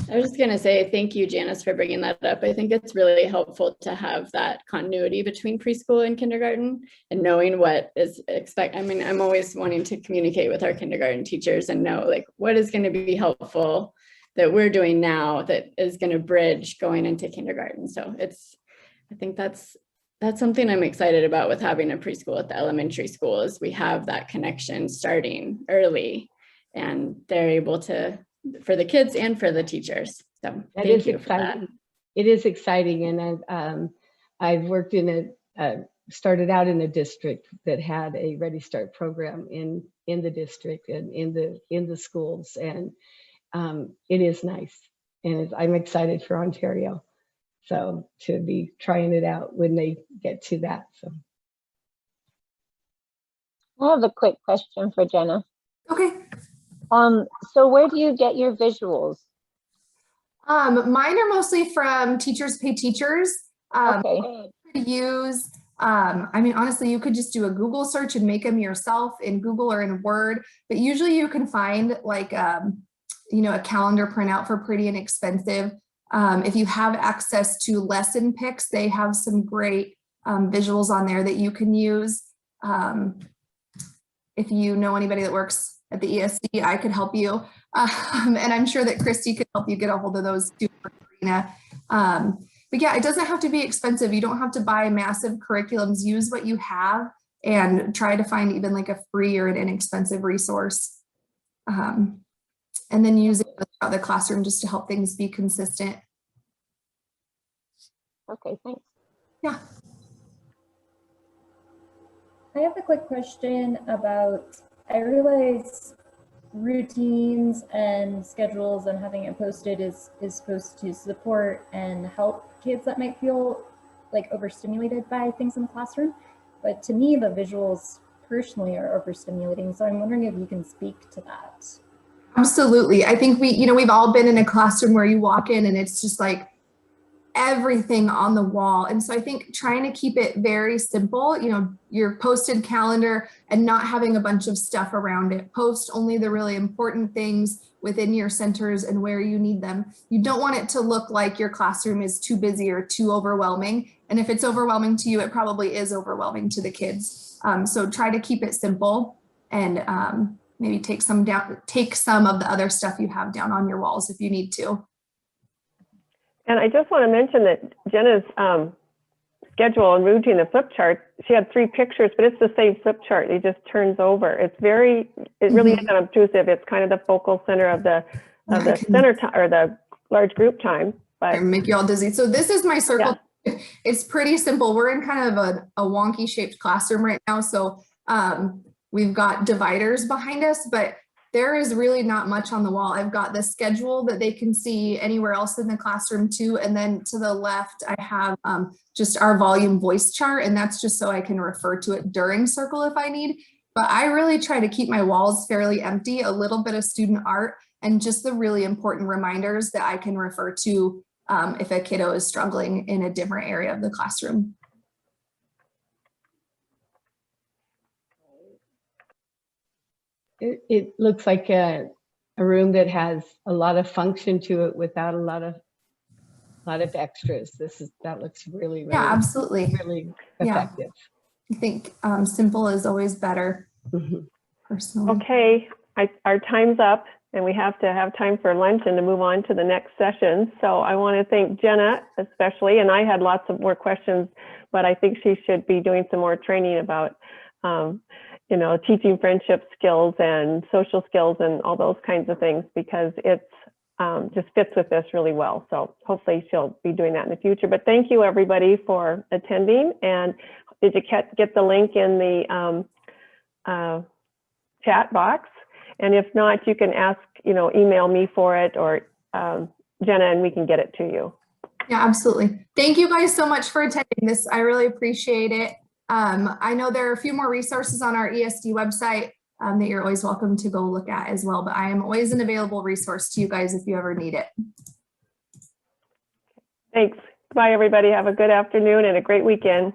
I was just going to say thank you, Janice, for bringing that up. I think it's really helpful to have that continuity between preschool and kindergarten and knowing what is expected. I mean, I'm always wanting to communicate with our kindergarten teachers and know like what is going to be helpful that we're doing now that is going to bridge going into kindergarten. So I think that's something I'm excited about with having a preschool at the elementary school, is we have that connection starting early, and they're able to, for the kids and for the teachers. So that is exciting. It is exciting, and I've worked in started out in a district that had a Ready Start program in the district and in the schools, and it is nice, and I'm excited for Ontario, so to be trying it out when they get to that. So I have a quick question for Jenna. Okay. So where do you get your visuals? Mine are mostly from Teachers Pay Teachers. Okay. Use, I mean, honestly, you could just do a Google search and make them yourself in Google or in Word, but usually you can find like, you know, a calendar printout for pretty inexpensive. If you have access to lesson picks, they have some great visuals on there that you can use. If you know anybody that works at the ESC, I could help you. And I'm sure that Christy could help you get a hold of those too, Karina. But yeah, it doesn't have to be expensive. You don't have to buy massive curriculums. Use what you have and try to find even like a free or an inexpensive resource. And then use it throughout the classroom just to help things be consistent. Okay, thanks. Yeah. I have a quick question about, I realize routines and schedules and having it posted is supposed to support and help kids that might feel like overstimulated by things in the classroom. But to me, the visuals personally are overstimulating. So I'm wondering if you can speak to that. Absolutely. I think we've all been in a classroom where you walk in and it's just like everything on the wall. And so I think trying to keep it very simple, your posted calendar and not having a bunch of stuff around it. Post only the really important things within your centers and where you need them. You don't want it to look like your classroom is too busy or too overwhelming. And if it's overwhelming to you, it probably is overwhelming to the kids. So try to keep it simple and maybe take some of the other stuff you have down on your walls if you need to. And I just want to mention that Jenna's schedule and routine, the flip chart, she had 3 pictures, but it's the same flip chart. It just turns over. It really is unobtrusive. It's kind of the focal center of the center time or the large group time. But make you all dizzy. So this is my circle. Yeah. It's pretty simple. We're in kind of a wonky shaped classroom right now. So we've got dividers behind us, but there is really not much on the wall. I've got the schedule that they can see anywhere else in the classroom too. And then to the left, I have just our volume voice chart. And that's just so I can refer to it during circle if I need. But I really try to keep my walls fairly empty, a little bit of student art, and just the really important reminders that I can refer to if a kiddo is struggling in a different area of the classroom. It looks like a room that has a lot of function to it without a lot of extras. That looks really absolutely really effective. I think simple is always better. Personally. Okay, our time's up, and we have to have time for lunch and to move on to the next session. So I want to thank Jenna especially, and I had lots of more questions, but I think she should be doing some more training about teaching friendship skills and social skills and all those kinds of things, because it's just fits with this really well. So hopefully she'll be doing that in the future. But thank you everybody for attending. And did you get the link in the chat box? And if not, you can ask, email me for it, or Jenna, and we can get it to you. Yeah, absolutely. Thank you guys so much for attending this. I really appreciate it. I know there are a few more resources on our ESD website that you're always welcome to go look at as well, but I am always an available resource to you guys if you ever need it. Thanks. Bye, everybody. Have a good afternoon and a great weekend.